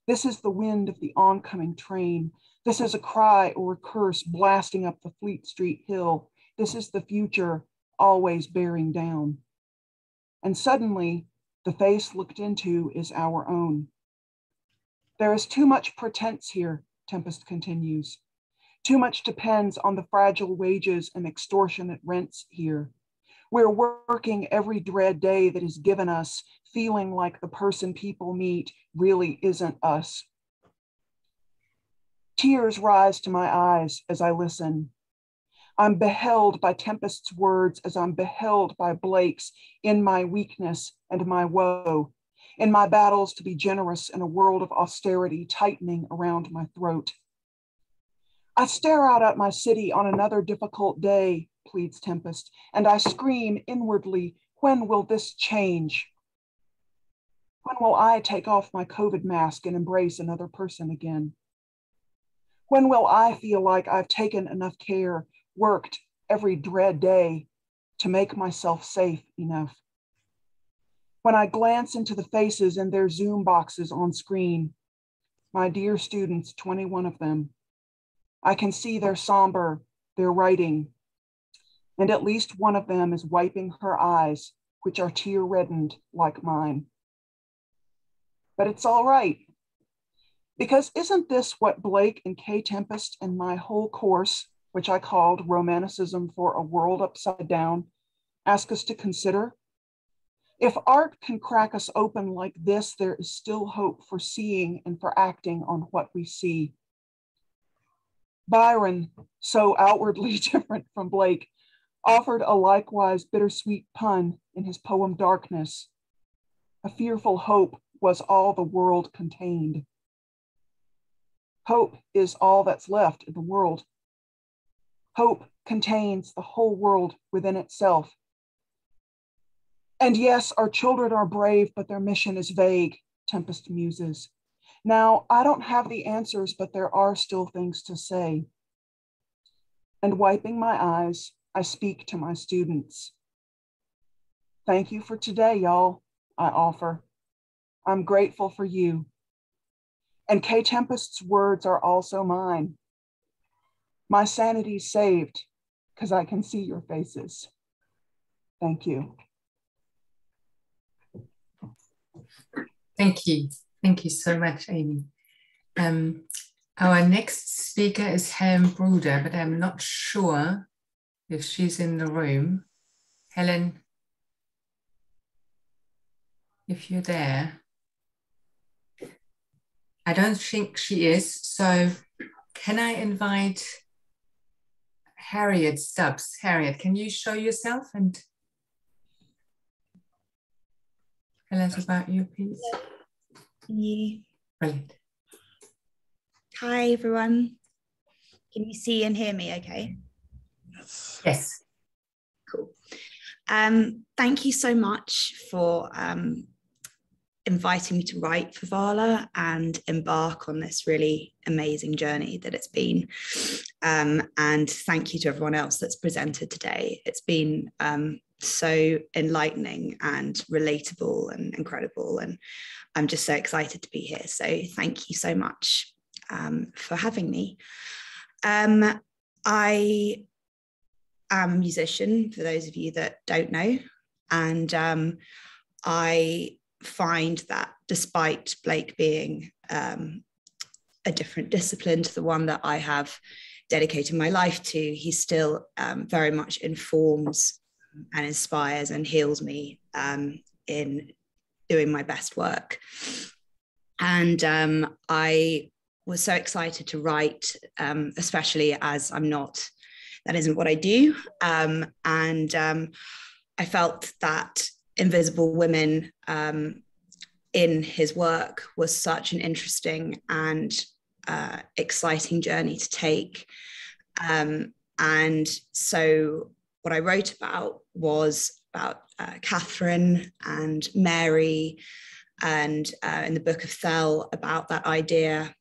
This is the wind of the oncoming train. This is a cry or a curse blasting up the Fleet Street hill. This is the future always bearing down. And suddenly, the face looked into is our own. There is too much pretense here, Tempest continues. Too much depends on the fragile wages and extortionate rents here. We're working every dread day that is given us, feeling like the person people meet really isn't us. Tears rise to my eyes as I listen. I'm beheld by Tempest's words as I'm beheld by Blake's in my weakness and my woe, in my battles to be generous in a world of austerity tightening around my throat. I stare out at my city on another difficult day, pleads Tempest, and I scream inwardly, when will this change? When will I take off my COVID mask and embrace another person again? When will I feel like I've taken enough care, worked every dread day to make myself safe enough? When I glance into the faces in their Zoom boxes on screen, my dear students, 21 of them, I can see they're somber, they're writing, and at least one of them is wiping her eyes, which are tear-reddened like mine. But it's all right, because isn't this what Blake and Kay Tempest and my whole course, which I called Romanticism for a World Upside Down, ask us to consider? If art can crack us open like this, there is still hope for seeing and for acting on what we see. Byron, so outwardly different from Blake, offered a likewise bittersweet pun in his poem Darkness. A fearful hope was all the world contained. Hope is all that's left in the world. Hope contains the whole world within itself. And yes, our children are brave, but their mission is vague, Tempest muses. Now, I don't have the answers, but there are still things to say. And wiping my eyes, I speak to my students. Thank you for today, y'all, I offer. I'm grateful for you. And Kay Tempest's words are also mine. My sanity's saved because I can see your faces. Thank you. Thank you. Thank you so much, Amy. Our next speaker is Helen Bruder, but I'm not sure if she's in the room. Helen, if you're there. I don't think she is. So can I invite Harriet Stubbs? Harriet, can you show yourself and tell us about you, please? Can you? Brilliant. Hi, everyone. Can you see and hear me okay? Yes. Cool. Thank you so much for inviting me to write for VALA and embark on this really amazing journey that it's been. And thank you to everyone else that's presented today. It's been so enlightening and relatable and incredible. And I'm just so excited to be here. So thank you so much for having me. I am a musician, for those of you that don't know. And I find that despite Blake being a different discipline to the one that I have dedicated my life to, he still very much informs and inspires and heals me in doing my best work. And I was so excited to write, especially as that isn't what I do. And I felt that Invisible Women in his work was such an interesting and exciting journey to take. And so what I wrote about was about Catherine and Mary, and in the Book of VALA about that idea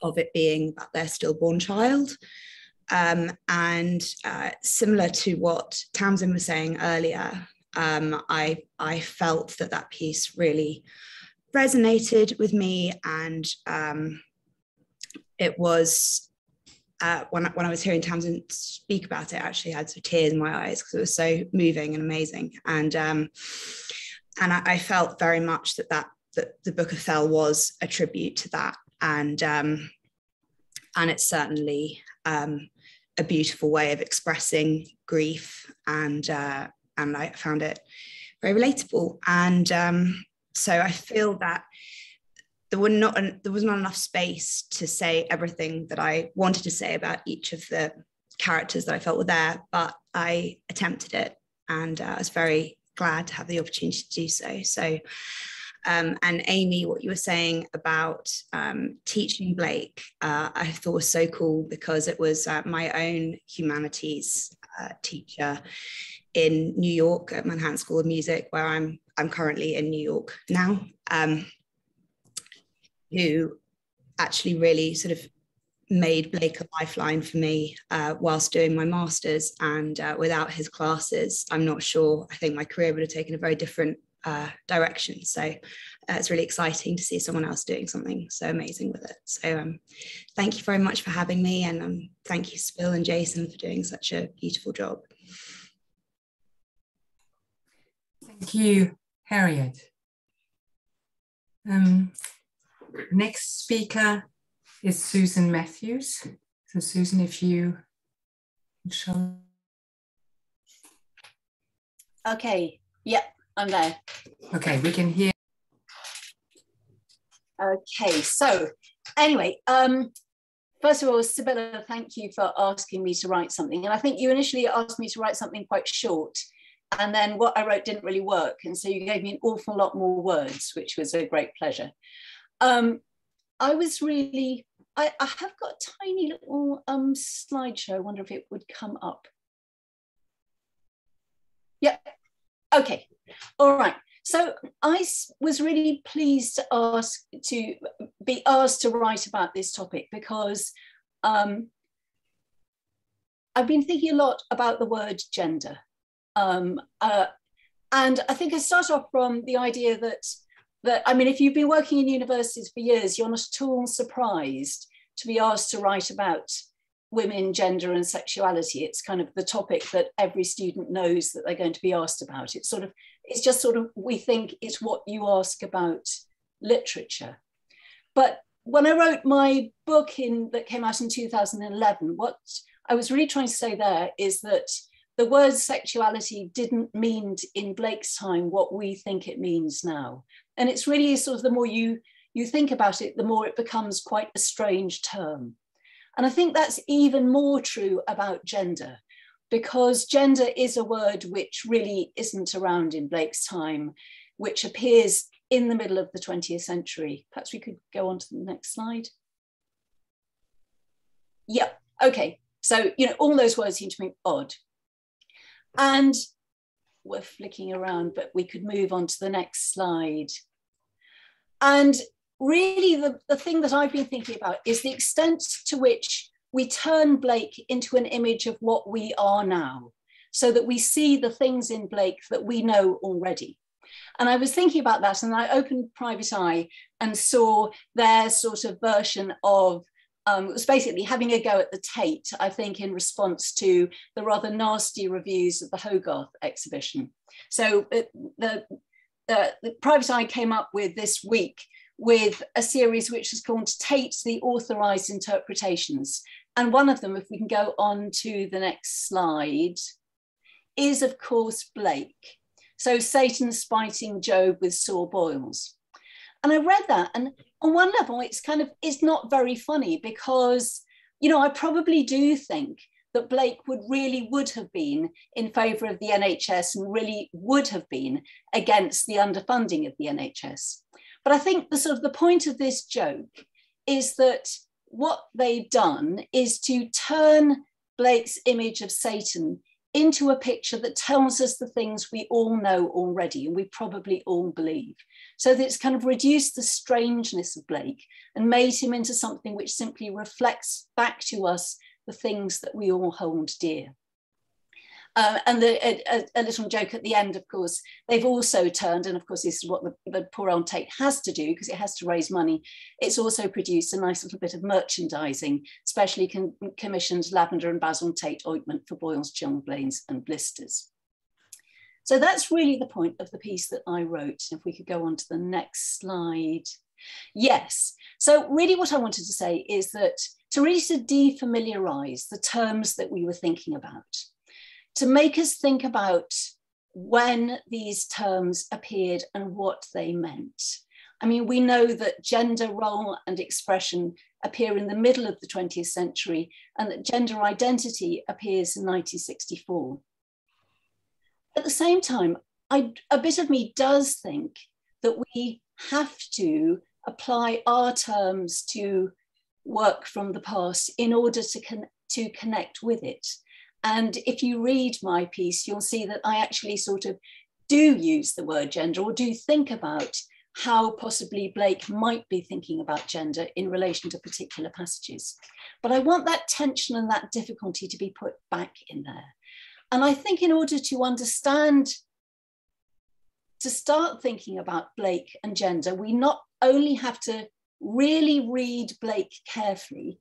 of it being about their stillborn child. And similar to what Tamsin was saying earlier, I felt that piece really resonated with me, and it was when I was hearing Tamsin speak about it, I actually had some tears in my eyes because it was so moving and amazing. And I felt very much that the Book of VALA was a tribute to that, and it's certainly a beautiful way of expressing grief, and I found it very relatable. And so I feel that there was not enough space to say everything that I wanted to say about each of the characters that I felt were there, but I attempted it, and I was very glad to have the opportunity to do so. So, and Amy, what you were saying about teaching Blake, I thought was so cool, because it was my own humanities teacher in New York at Manhattan School of Music, where I'm currently in New York now, who actually really sort of made Blake a lifeline for me whilst doing my master's. And without his classes, I'm not sure, I think my career would have taken a very different direction. So it's really exciting to see someone else doing something so amazing with it. So thank you very much for having me, and thank you, Spill and Jason, for doing such a beautiful job. Thank you, Harriet. Next speaker is Susan Matthews. So Susan, if you can show. Okay, yep, I'm there. Okay, we can hear. Okay, so anyway, first of all, Sibylla, thank you for asking me to write something. And I think you initially asked me to write something quite short, and then what I wrote didn't really work. And so you gave me an awful lot more words, which was a great pleasure. I was really, I have got a tiny little slideshow. I wonder if it would come up. Yep, okay, all right. So I was really pleased to be asked to write about this topic, because I've been thinking a lot about the word gender. And I think I start off from the idea that I mean, if you've been working in universities for years, you're not at all surprised to be asked to write about women, gender and sexuality. It's kind of the topic that every student knows that they're going to be asked about. It's just sort of, we think it's what you ask about literature. But when I wrote my book that came out in 2011, what I was really trying to say there is that the word sexuality didn't mean in Blake's time what we think it means now. And it's really sort of, the more you think about it, the more it becomes quite a strange term. And I think that's even more true about gender, because gender is a word which really isn't around in Blake's time, which appears in the middle of the 20th century. Perhaps we could go on to the next slide. Yeah, okay. So, you know, all those words seem to me odd. And we're flicking around, but we could move on to the next slide. And really the thing that I've been thinking about is the extent to which we turn Blake into an image of what we are now, so that we see the things in Blake that we know already. And I was thinking about that, and I opened Private Eye and saw their sort of version of, it was basically having a go at the Tate, I think, in response to the rather nasty reviews of the Hogarth exhibition. So the Private Eye came up with this week with a series which is called Tate, the Authorised Interpretations. And one of them, if we can go on to the next slide, is of course Blake. So Satan spiting Job with sore boils. And I read that, and on one level, it's not very funny, because, you know, I probably do think that Blake would have been in favour of the NHS and really would have been against the underfunding of the NHS. But I think the point of this joke is that what they've done is to turn Blake's image of Satan into a picture that tells us the things we all know already and we probably all believe. So that it's kind of reduced the strangeness of Blake and made him into something which simply reflects back to us the things that we all hold dear. And a little joke at the end, of course, they've also turned, and of course this is what the poor old Tate has to do because it has to raise money, it's also produced a nice little bit of merchandising, specially commissioned lavender and basil Tate ointment for boils, chilblains and blisters. So that's really the point of the piece that I wrote. If we could go on to the next slide. Yes, so really what I wanted to say is that to really defamiliarize the terms that we were thinking about, to make us think about when these terms appeared and what they meant. I mean, we know that gender role and expression appear in the middle of the 20th century and that gender identity appears in 1964. At the same time, a bit of me does think that we have to apply our terms to work from the past in order to connect with it. And if you read my piece, you'll see that I actually sort of do use the word gender, or do think about how possibly Blake might be thinking about gender in relation to particular passages. But I want that tension and that difficulty to be put back in there. And I think in order to understand, to start thinking about Blake and gender, we not only have to really read Blake carefully,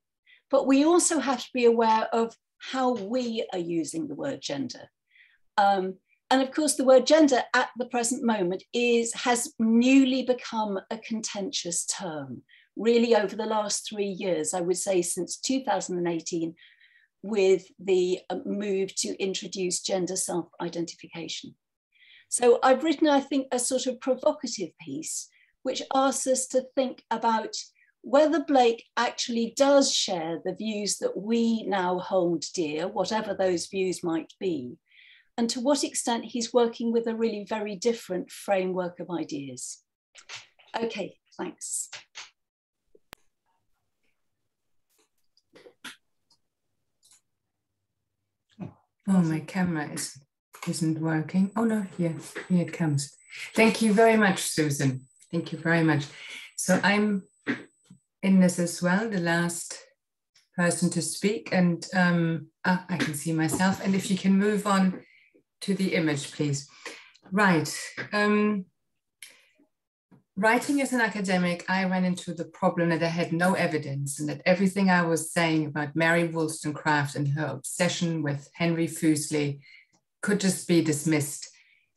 but we also have to be aware of how we are using the word gender. And of course, the word gender at the present moment has newly become a contentious term, really over the last 3 years, I would say since 2018, with the move to introduce gender self-identification. So I've written, I think, a sort of provocative piece, which asks us to think about whether Blake actually does share the views that we now hold dear, whatever those views might be, and to what extent he's working with a really very different framework of ideas. Okay, thanks. Oh, my camera isn't working. Oh no, here it comes. Thank you very much, Susan. Thank you very much. So I'm in this as well, the last person to speak, and I can see myself. And if you can move on to the image, please. Right. Writing as an academic, I ran into the problem that I had no evidence, and that everything I was saying about Mary Wollstonecraft and her obsession with Henry Fousley could just be dismissed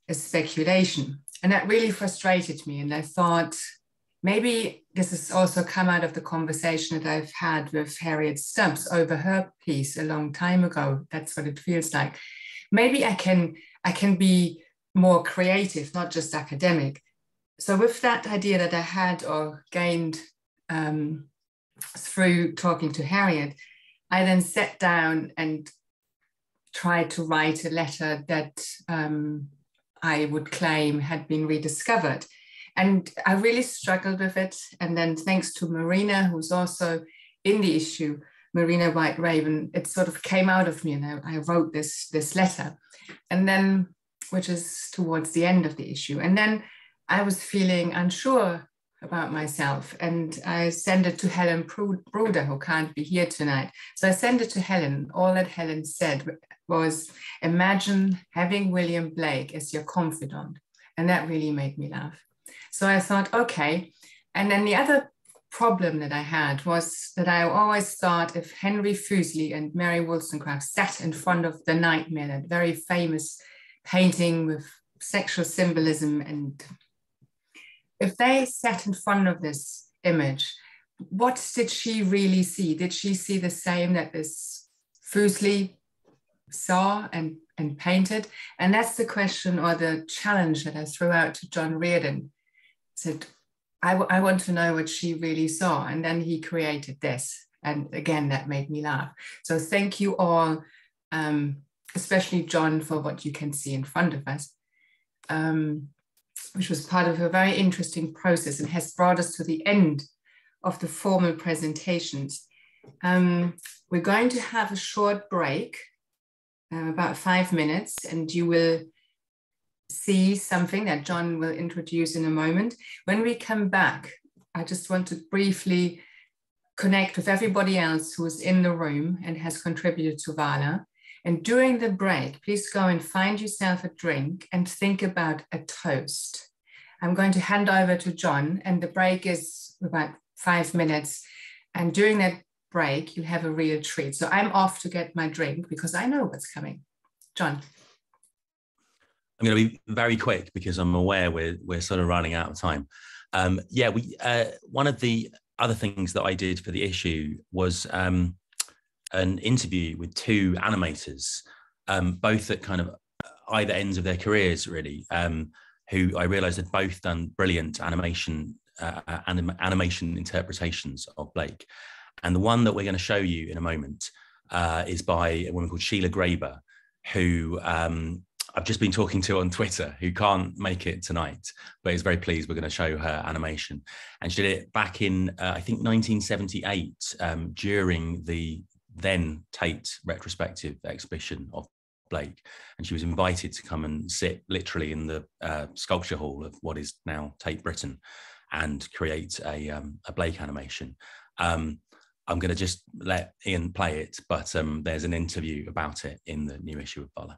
as speculation. And that really frustrated me. And I thought, maybe this has also come out of the conversation that I've had with Harriet Stubbs over her piece a long time ago. That's what it feels like. maybe I can be more creative, not just academic. So with that idea that I had or gained through talking to Harriet, I then sat down and tried to write a letter that I would claim had been rediscovered. And I really struggled with it. And then thanks to Marina, who's also in the issue, Marina White Raven, it sort of came out of me, and I wrote this letter. And then, which is towards the end of the issue. And then I was feeling unsure about myself, and I sent it to Helen Bruder, who can't be here tonight. So I sent it to Helen. All that Helen said was, imagine having William Blake as your confidant. And that really made me laugh. So I thought, okay. And then the other problem that I had was that I always thought if Henry Fuseli and Mary Wollstonecraft sat in front of the Nightmare, that very famous painting with sexual symbolism, and if they sat in front of this image, what did she really see? Did she see the same that this Fuseli saw and painted? And that's the question, or the challenge, that I threw out to John Reardon. Said, I want to know what she really saw. And then he created this. And again, that made me laugh. So thank you all, especially John, for what you can see in front of us, which was part of a very interesting process and has brought us to the end of the formal presentations. We're going to have a short break, about 5 minutes, and you will see something that John will introduce in a moment. When we come back, I just want to briefly connect with everybody else who is in the room and has contributed to VALA. And during the break, please go and find yourself a drink and think about a toast. I'm going to hand over to John, and the break is about 5 minutes. And during that break, you'll have a real treat. So I'm off to get my drink because I know what's coming. John. I'm going to be very quick because I'm aware we're sort of running out of time. One of the other things that I did for the issue was an interview with two animators, both at kind of either ends of their careers, really, who I realised had both done brilliant animation interpretations of Blake. And the one that we're going to show you in a moment is by a woman called Sheila Graber, who I've just been talking to on Twitter, who can't make it tonight, but is very pleased we're going to show her animation. And she did it back in, I think, 1978, during the then Tate retrospective exhibition of Blake. And she was invited to come and sit literally in the sculpture hall of what is now Tate Britain and create a Blake animation. I'm going to just let Ian play it, but there's an interview about it in the new issue of VALA.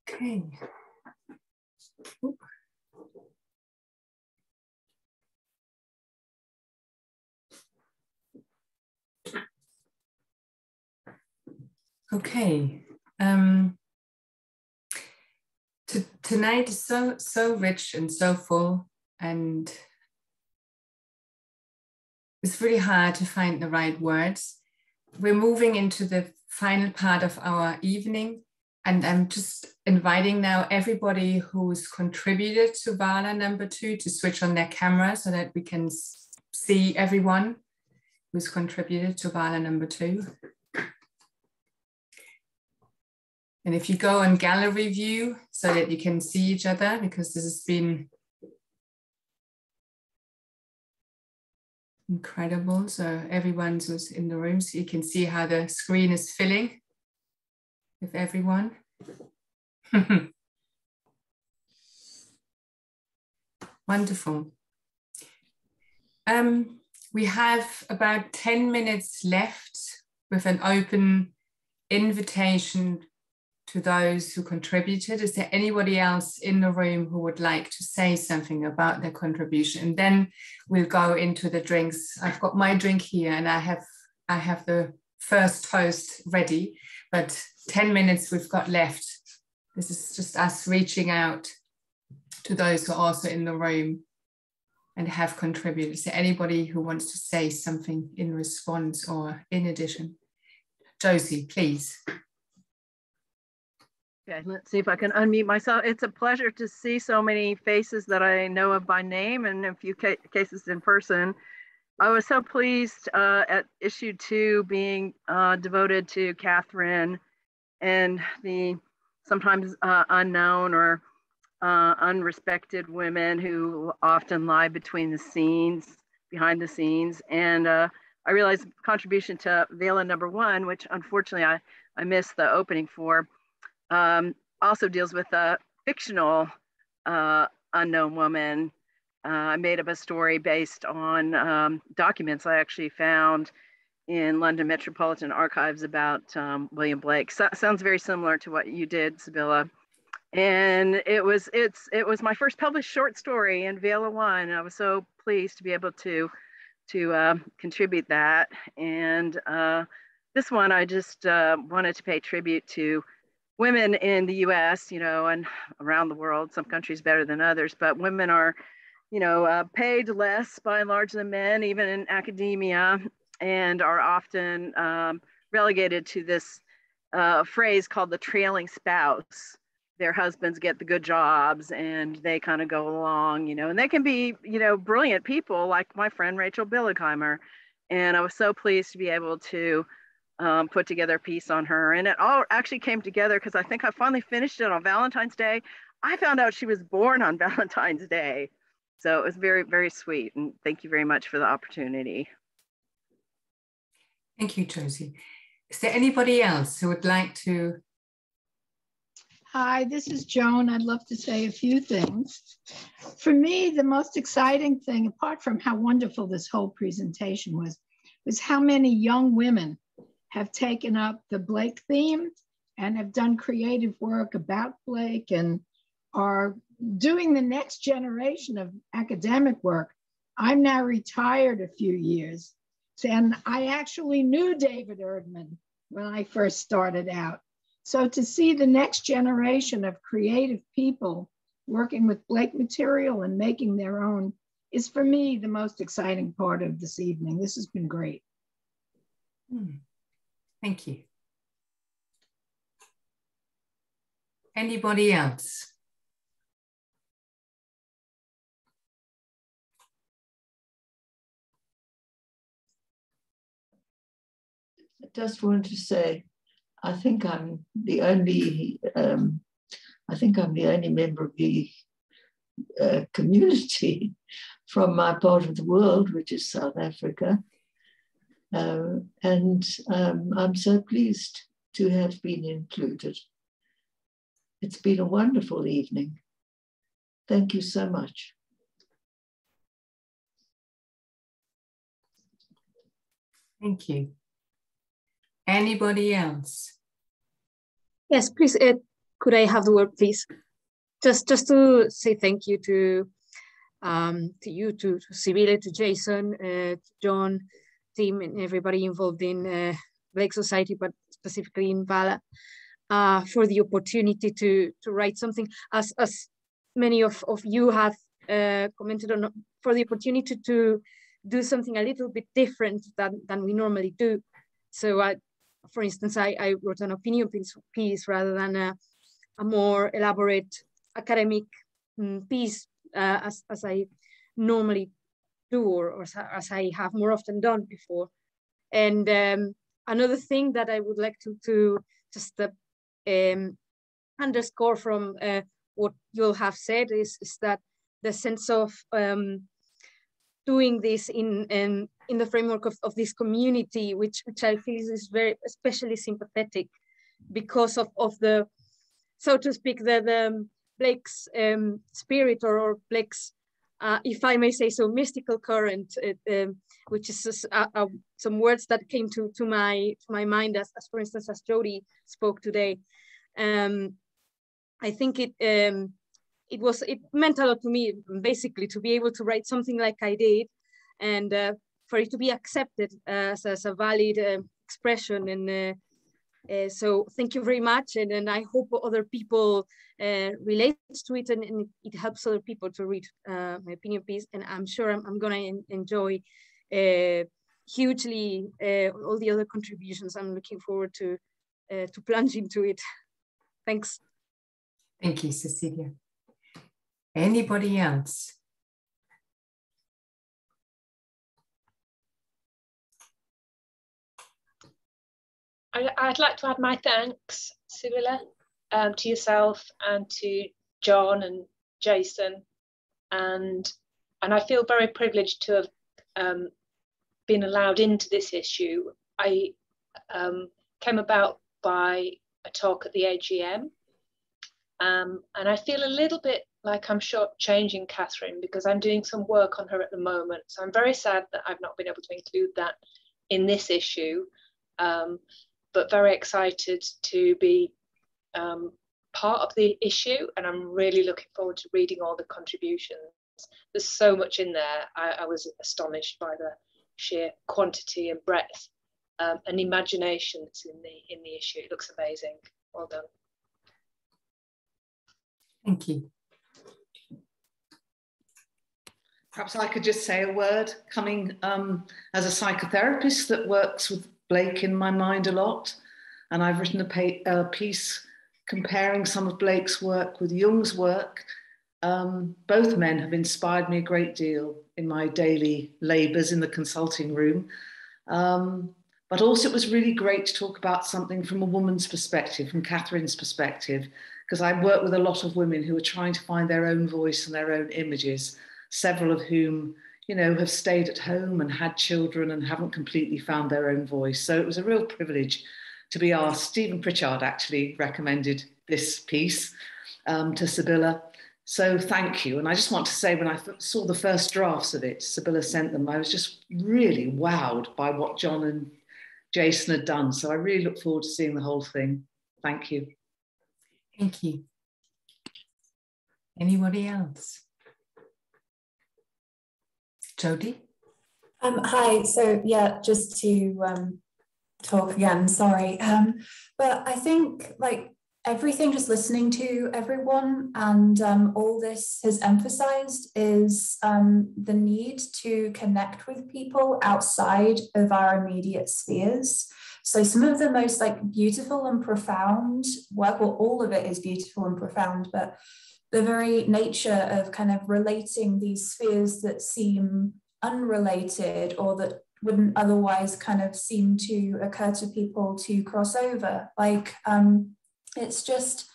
Okay. Okay. Tonight is so rich and so full, and it's really hard to find the right words. We're moving into the final part of our evening, and I'm just inviting now everybody who's contributed to VALA #2 to switch on their camera so that we can see everyone who's contributed to VALA #2. And if you go on gallery view so that you can see each other, because this has been incredible. So everyone who's in the room, so you can see how the screen is filling with everyone. Wonderful. We have about 10 minutes left with an open invitation to those who contributed. Is there anybody else in the room who would like to say something about their contribution? And then we'll go into the drinks. I've got my drink here and I have the first toast ready, but 10 minutes we've got left. This is just us reaching out to those who are also in the room and have contributed. Is there anybody who wants to say something in response or in addition? Josie, please. Okay, let's see if I can unmute myself. It's a pleasure to see so many faces that I know of by name and a few cases in person. I was so pleased at issue 2 being devoted to Catherine and the sometimes unknown or unrespected women who often lie between the scenes, behind the scenes. And I realized contribution to VALA #1, which unfortunately I missed the opening for, also deals with a fictional unknown woman. I made up a story based on documents I actually found in London Metropolitan Archives about William Blake. So, sounds very similar to what you did, Sibylla. And it was my first published short story in VALA 1. I was so pleased to be able to contribute that. And this one, I just wanted to pay tribute to women in the US, you know, and around the world. Some countries better than others, but women are, you know, paid less by and large than men, even in academia, and are often relegated to this phrase called the trailing spouse. Their husbands get the good jobs and they kind of go along, you know, and they can be, you know, brilliant people like my friend Rachel Billigheimer. And I was so pleased to be able to put together a piece on her. And it all actually came together because I think I finally finished it on Valentine's Day. I found out she was born on Valentine's Day. So it was very, very sweet. And thank you very much for the opportunity. Thank you, Josie. Is there anybody else who would like to? Hi, this is Joan. I'd love to say a few things. For me, the most exciting thing, apart from how wonderful this whole presentation was how many young women have taken up the Blake theme and have done creative work about Blake and are doing the next generation of academic work. I'm now retired a few years, and I actually knew David Erdman when I first started out. So to see the next generation of creative people working with Blake material and making their own is, for me, the most exciting part of this evening. This has been great. Thank you. Anybody else? just wanted to say, I think I'm the only member of the community from my part of the world, which is South Africa. And I'm so pleased to have been included. It's been a wonderful evening. Thank you so much. Thank you. Anybody else? Yes, please. Could I have the word, please? Just to say thank you to you, to Sibylle, to Jason, to John, team, and everybody involved in Blake Society, but specifically in VALA, for the opportunity to write something, as many of you have commented on, for the opportunity to do something a little bit different than we normally do. So, for instance, I wrote an opinion piece rather than a more elaborate academic piece, as I normally do, or as I have more often done before. And another thing that I would like to just underscore from what you'll have said is that the sense of doing this in the framework of this community, which I feel is very especially sympathetic because of the, so to speak, the Blake's spirit, or Blake's, if I may say so, mystical current, which is some words that came to my mind as for instance, as Jody spoke today. I think it meant a lot to me, basically, to be able to write something like I did, and for it to be accepted as a valid expression. And so thank you very much. And I hope other people relate to it, and it helps other people to read my opinion piece. And I'm sure I'm gonna enjoy hugely all the other contributions. I'm looking forward to plunge into it. Thanks. Thank you, Cecilia. Anybody else? I'd like to add my thanks, Sibylle, to yourself and to John and Jason, and I feel very privileged to have been allowed into this issue. I came about by a talk at the AGM, and I feel a little bit like I'm shortchanging Catherine, because I'm doing some work on her at the moment. So I'm very sad that I've not been able to include that in this issue, but very excited to be part of the issue, and I'm really looking forward to reading all the contributions. There's so much in there. I was astonished by the sheer quantity and breadth and imagination that's in the issue. It looks amazing. Well done. Thank you. Perhaps I could just say a word, coming as a psychotherapist that works with Blake in my mind a lot. And I've written a piece comparing some of Blake's work with Jung's work. Both men have inspired me a great deal in my daily labours in the consulting room. But also it was really great to talk about something from a woman's perspective, from Catherine's perspective, because I work with a lot of women who are trying to find their own voice and their own images, several of whom, you know, have stayed at home and had children and haven't completely found their own voice. So it was a real privilege to be asked. Stephen Pritchard actually recommended this piece to Sibylle. So thank you. And I just want to say, when I saw the first drafts of it, Sibylle sent them, I was just really wowed by what John and Jason had done. So I really look forward to seeing the whole thing. Thank you. Thank you. Anybody else? Jody? Hi, so yeah, just to talk again, sorry. But I think like everything, just listening to everyone and all this has emphasized is the need to connect with people outside of our immediate spheres. So some of the most like beautiful and profound work, well, all of it is beautiful and profound, but the very nature of kind of relating these spheres that seem unrelated or that wouldn't otherwise kind of seem to occur to people to cross over. Like, it's just,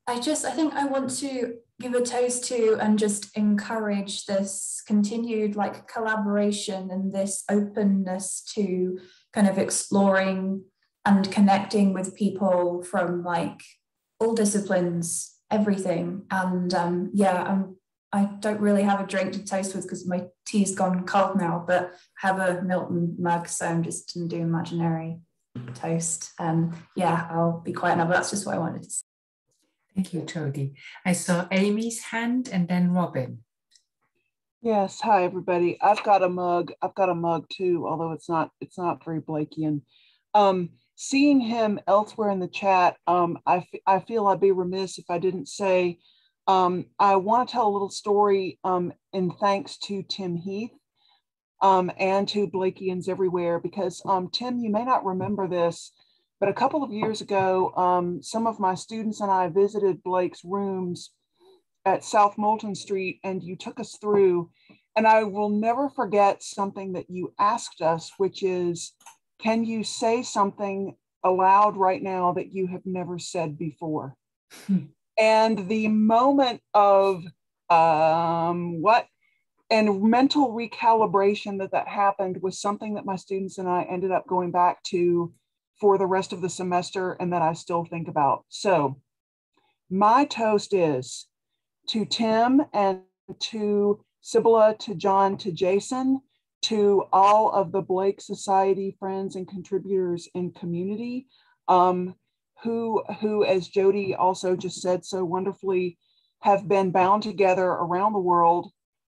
I think I want to give a toast to and just encourage this continued like collaboration and this openness to kind of exploring and connecting with people from like all disciplines, everything. And I don't really have a drink to toast with because my tea's gone cold now, but I have a Milton mug, so I'm just doing imaginary toast. I'll be quiet now, but that's just what I wanted to say. Thank you, Jodie. I saw Amy's hand and then Robin. Yes, hi everybody. I've got a mug too, although it's not very Blakean. Seeing him elsewhere in the chat, I feel I'd be remiss if I didn't say, I want to tell a little story in thanks to Tim Heath and to Blakeans everywhere, because Tim, you may not remember this, but a couple of years ago, some of my students and I visited Blake's rooms at South Moulton Street, and you took us through, and I will never forget something that you asked us, which is, can you say something aloud right now that you have never said before? And the moment of what and mental recalibration that happened was something that my students and I ended up going back to for the rest of the semester and that I still think about. So my toast is to Tim and to Sibylla, to John, to Jason, to all of the Blake Society friends and contributors in community, who, as Jodie also just said so wonderfully, have been bound together around the world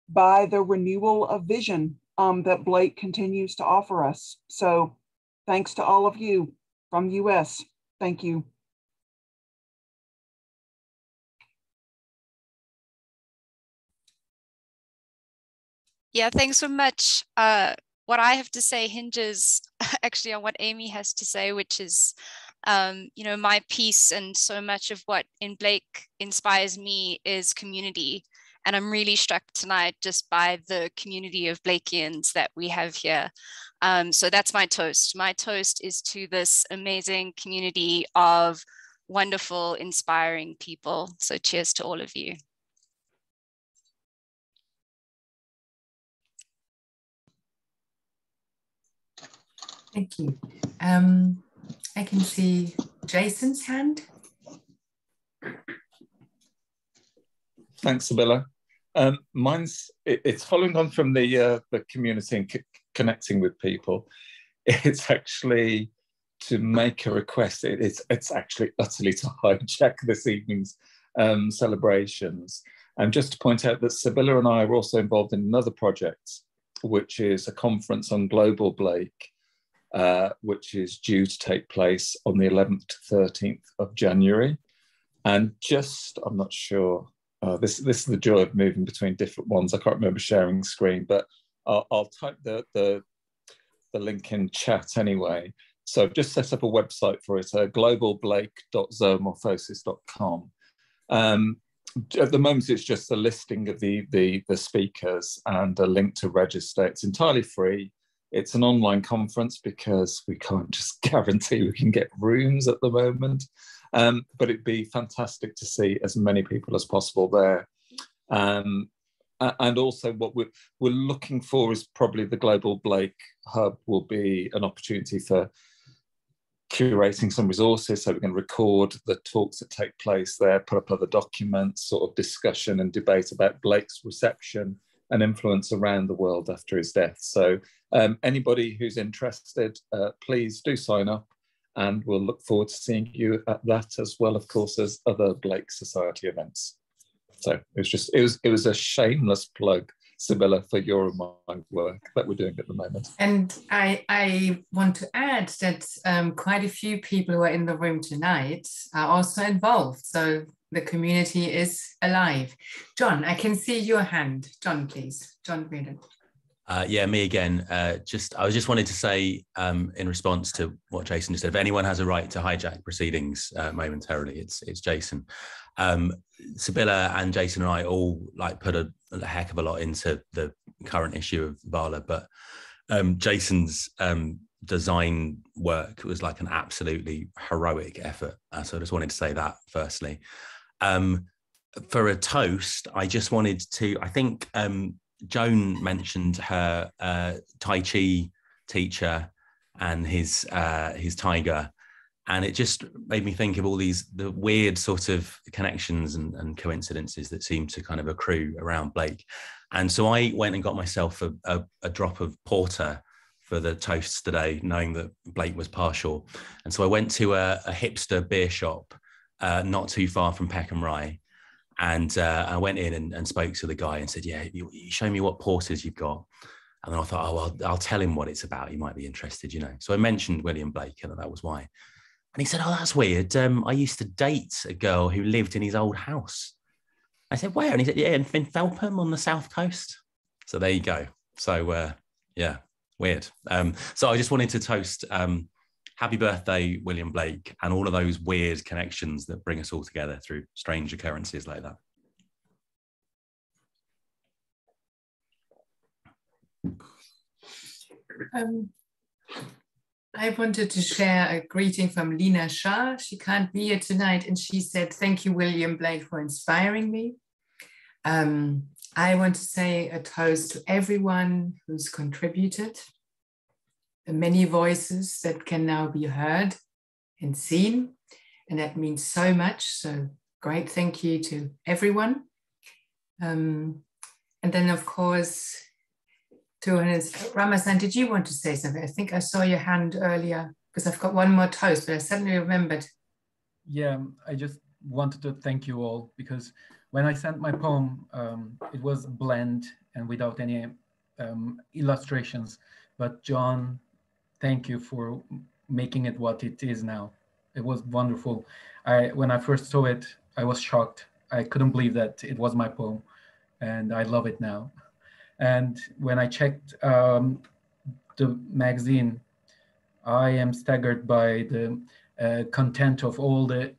by the renewal of vision that Blake continues to offer us. So thanks to all of you from US. Thank you. Yeah, thanks so much. What I have to say hinges actually on what Amy has to say, which is, my piece and so much of what in Blake inspires me is community. And I'm really struck tonight just by the community of Blakeans that we have here. So that's my toast. My toast is to this amazing community of wonderful, inspiring people. So cheers to all of you. Thank you. I can see Jason's hand. Thanks, Sibylla. It's following on from the community and connecting with people. It's actually to make a request. It's actually utterly to hijack this evening's celebrations. And just to point out that Sibylla and I are also involved in another project, which is a conference on global Blake, which is due to take place on the 11th to 13th of January. And I'm not sure, this is the joy of moving between different ones. I can't remember sharing screen, but I'll type the link in chat anyway. So I've just set up a website for it, globalblake.zoomorphosis.com. At the moment, it's just a listing of the speakers and a link to register. It's entirely free. It's an online conference because we can't just guarantee we can get rooms at the moment. But it'd be fantastic to see as many people as possible there. And also what we're looking for is probably the Global Blake Hub will be an opportunity for curating some resources, so we can record the talks that take place there, put up other documents, sort of discussion and debate about Blake's reception and influence around the world after his death. So anybody who's interested, please do sign up, and we'll look forward to seeing you at that, as well, of course, as other Blake Society events. So it was a shameless plug, Sibylla, for your and my work that we're doing at the moment. And I want to add that quite a few people who are in the room tonight are also involved. So the community is alive. John, I can see your hand. John, please. John Breeden. Yeah, me again. I just wanted to say, in response to what Jason just said, if anyone has a right to hijack proceedings momentarily, it's Jason. Sibylla and Jason and I all put a heck of a lot into the current issue of VALA, but Jason's design work was like an absolutely heroic effort. So I just wanted to say that firstly. For a toast, I just wanted to, I think Joan mentioned her Tai Chi teacher and his tiger. And it just made me think of all the weird sort of connections and coincidences that seem to kind of accrue around Blake. And so I went and got myself a drop of porter for the toasts today, knowing that Blake was partial. And so I went to a hipster beer shop not too far from Peckham Rye. And I went in and spoke to the guy and said, yeah, you show me what porters you've got. And then I thought, oh, well, I'll tell him what it's about. He might be interested, you know. So I mentioned William Blake, and that was why. And he said, oh, that's weird. I used to date a girl who lived in his old house. I said, where? And he said, yeah, in Felpham on the south coast. So there you go. So, yeah, weird. So I just wanted to toast happy birthday, William Blake, and all of those weird connections that bring us all together through strange occurrences like that. I wanted to share a greeting from Lena Shah. She can't be here tonight, and she said, thank you, William Blake, for inspiring me. I want to say a toast to everyone who's contributed, the many voices that can now be heard and seen, and that means so much. So great thank you to everyone. And then, of course, to Ramazan, did you want to say something? I think I saw your hand earlier because I've got one more toast, but I suddenly remembered. Yeah, I just wanted to thank you all because when I sent my poem, it was bland and without any illustrations. But John, thank you for making it what it is now. It was wonderful. When I first saw it, I was shocked. I couldn't believe that it was my poem, and I love it now. And when I checked the magazine, I am staggered by the content of all the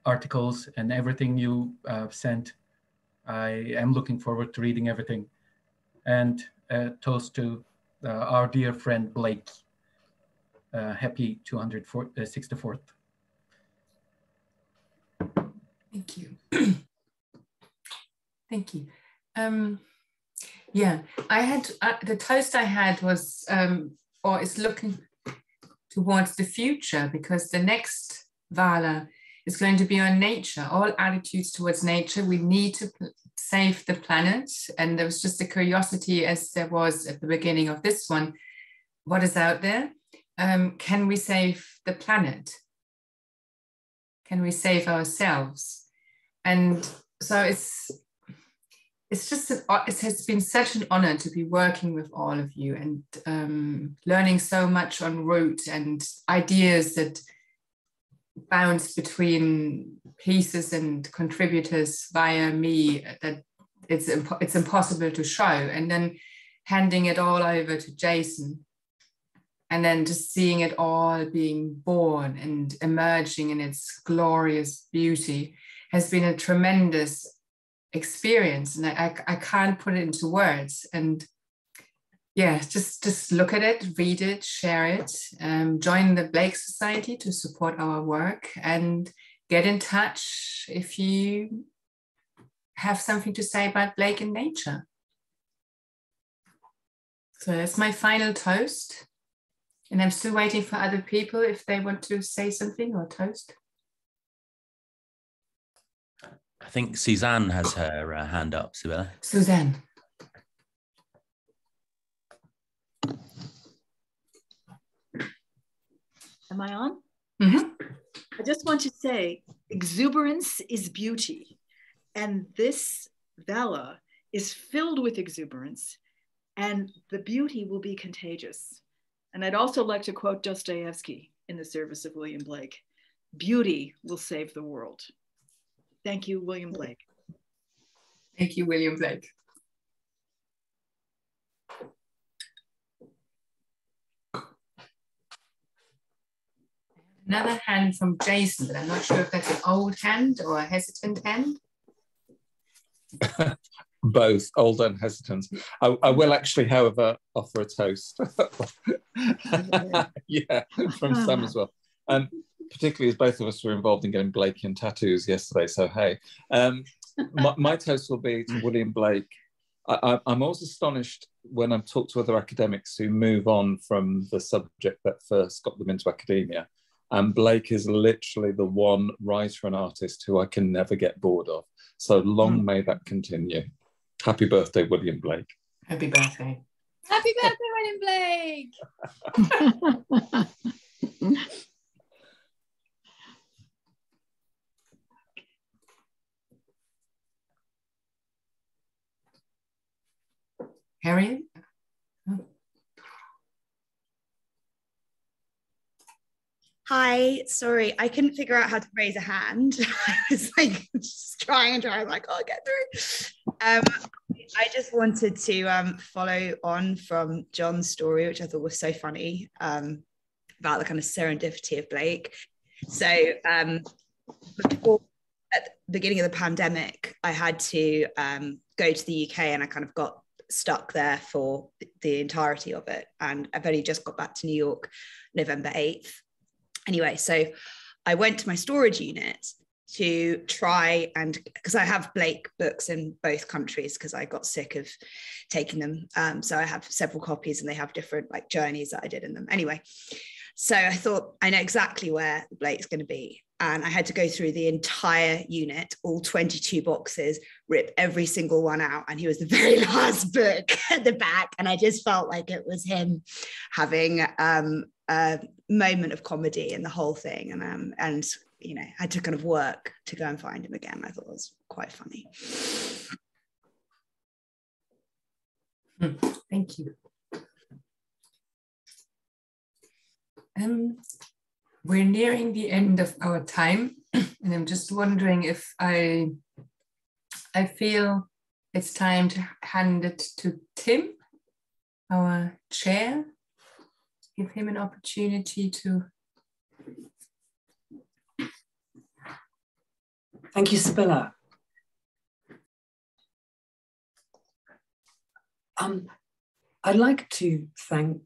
articles and everything you sent. I am looking forward to reading everything. And toast to our dear friend Blake. Happy 264th. Thank you. Thank you. Yeah, I had the toast I had was, or is looking towards the future, because the next VALA is going to be on nature, all attitudes towards nature. We need to save the planet. And there was just a curiosity, as there was at the beginning of this one, what is out there? Can we save the planet? Can we save ourselves? And so it's just, it has been such an honor to be working with all of you and learning so much en route and ideas that bounce between pieces and contributors via me that it's impossible to show. And then handing it all over to Jason, and then just seeing it all being born and emerging in its glorious beauty has been a tremendous experience. And I can't put it into words. And yeah, just look at it, read it, share it, join the Blake Society to support our work, and get in touch if you have something to say about Blake and nature. So that's my final toast. And I'm still waiting for other people if they want to say something or toast. I think Suzanne has her hand up, Sibylla. Suzanne. Am I on? Mm-hmm. I just want to say, exuberance is beauty. And this VALA is filled with exuberance, and the beauty will be contagious. And I'd also like to quote Dostoevsky in the service of William Blake: beauty will save the world. Thank you, William Blake. Thank you, William Blake. Another hand from Jason, but I'm not sure if that's an old hand or a hesitant hand. Both, old and hesitant. I will actually, however, offer a toast. Yeah, from Sam as well. And particularly as both of us were involved in getting Blakean tattoos yesterday, so hey. My toast will be to William Blake. I'm always astonished when I've talked to other academics who move on from the subject that first got them into academia. And Blake is literally the one writer and artist who I can never get bored of. So long may that continue. Happy birthday, William Blake. Happy birthday. Happy birthday, William Blake. Harriet? Hi, sorry, I couldn't figure out how to raise a hand. I was like just trying, like, oh, I'll get through. I just wanted to follow on from John's story, which I thought was so funny, about the kind of serendipity of Blake. So before, at the beginning of the pandemic, I had to go to the UK, and I kind of got stuck there for the entirety of it. And I've only just got back to New York November 8th. Anyway, so I went to my storage unit to try, and because I have Blake books in both countries because I got sick of taking them. So I have several copies, and they have different like journeys that I did in them. Anyway, so I thought I know exactly where Blake's going to be. And I had to go through the entire unit, all 22 boxes, rip every single one out. And he was the very last book at the back. And I just felt like it was him having a moment of comedy in the whole thing. And you know, I had to kind of work to go and find him again. I thought it was quite funny. Thank you. We're nearing the end of our time, and I'm just wondering if I feel it's time to hand it to Tim, our chair, give him an opportunity to. Thank you, Sibylla. I'd like to thank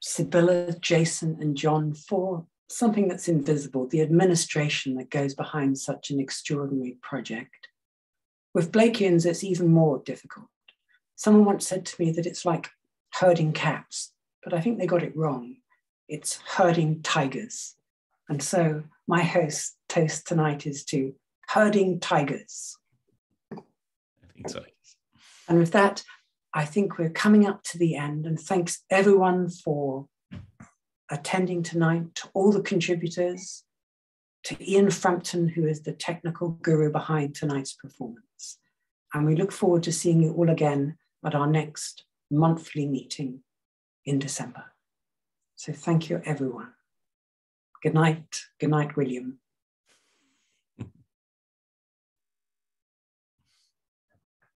Sibylla, Jason, and John for something that's invisible, the administration that goes behind such an extraordinary project. With Blakeans, it's even more difficult. Someone once said to me that it's like herding cats, but I think they got it wrong. It's herding tigers. And so my toast tonight is to herding tigers. And with that, I think we're coming up to the end, and thanks everyone for attending tonight, to all the contributors, to Ian Frampton, who is the technical guru behind tonight's performance. And we look forward to seeing you all again at our next monthly meeting in December. So thank you, everyone. Good night, William.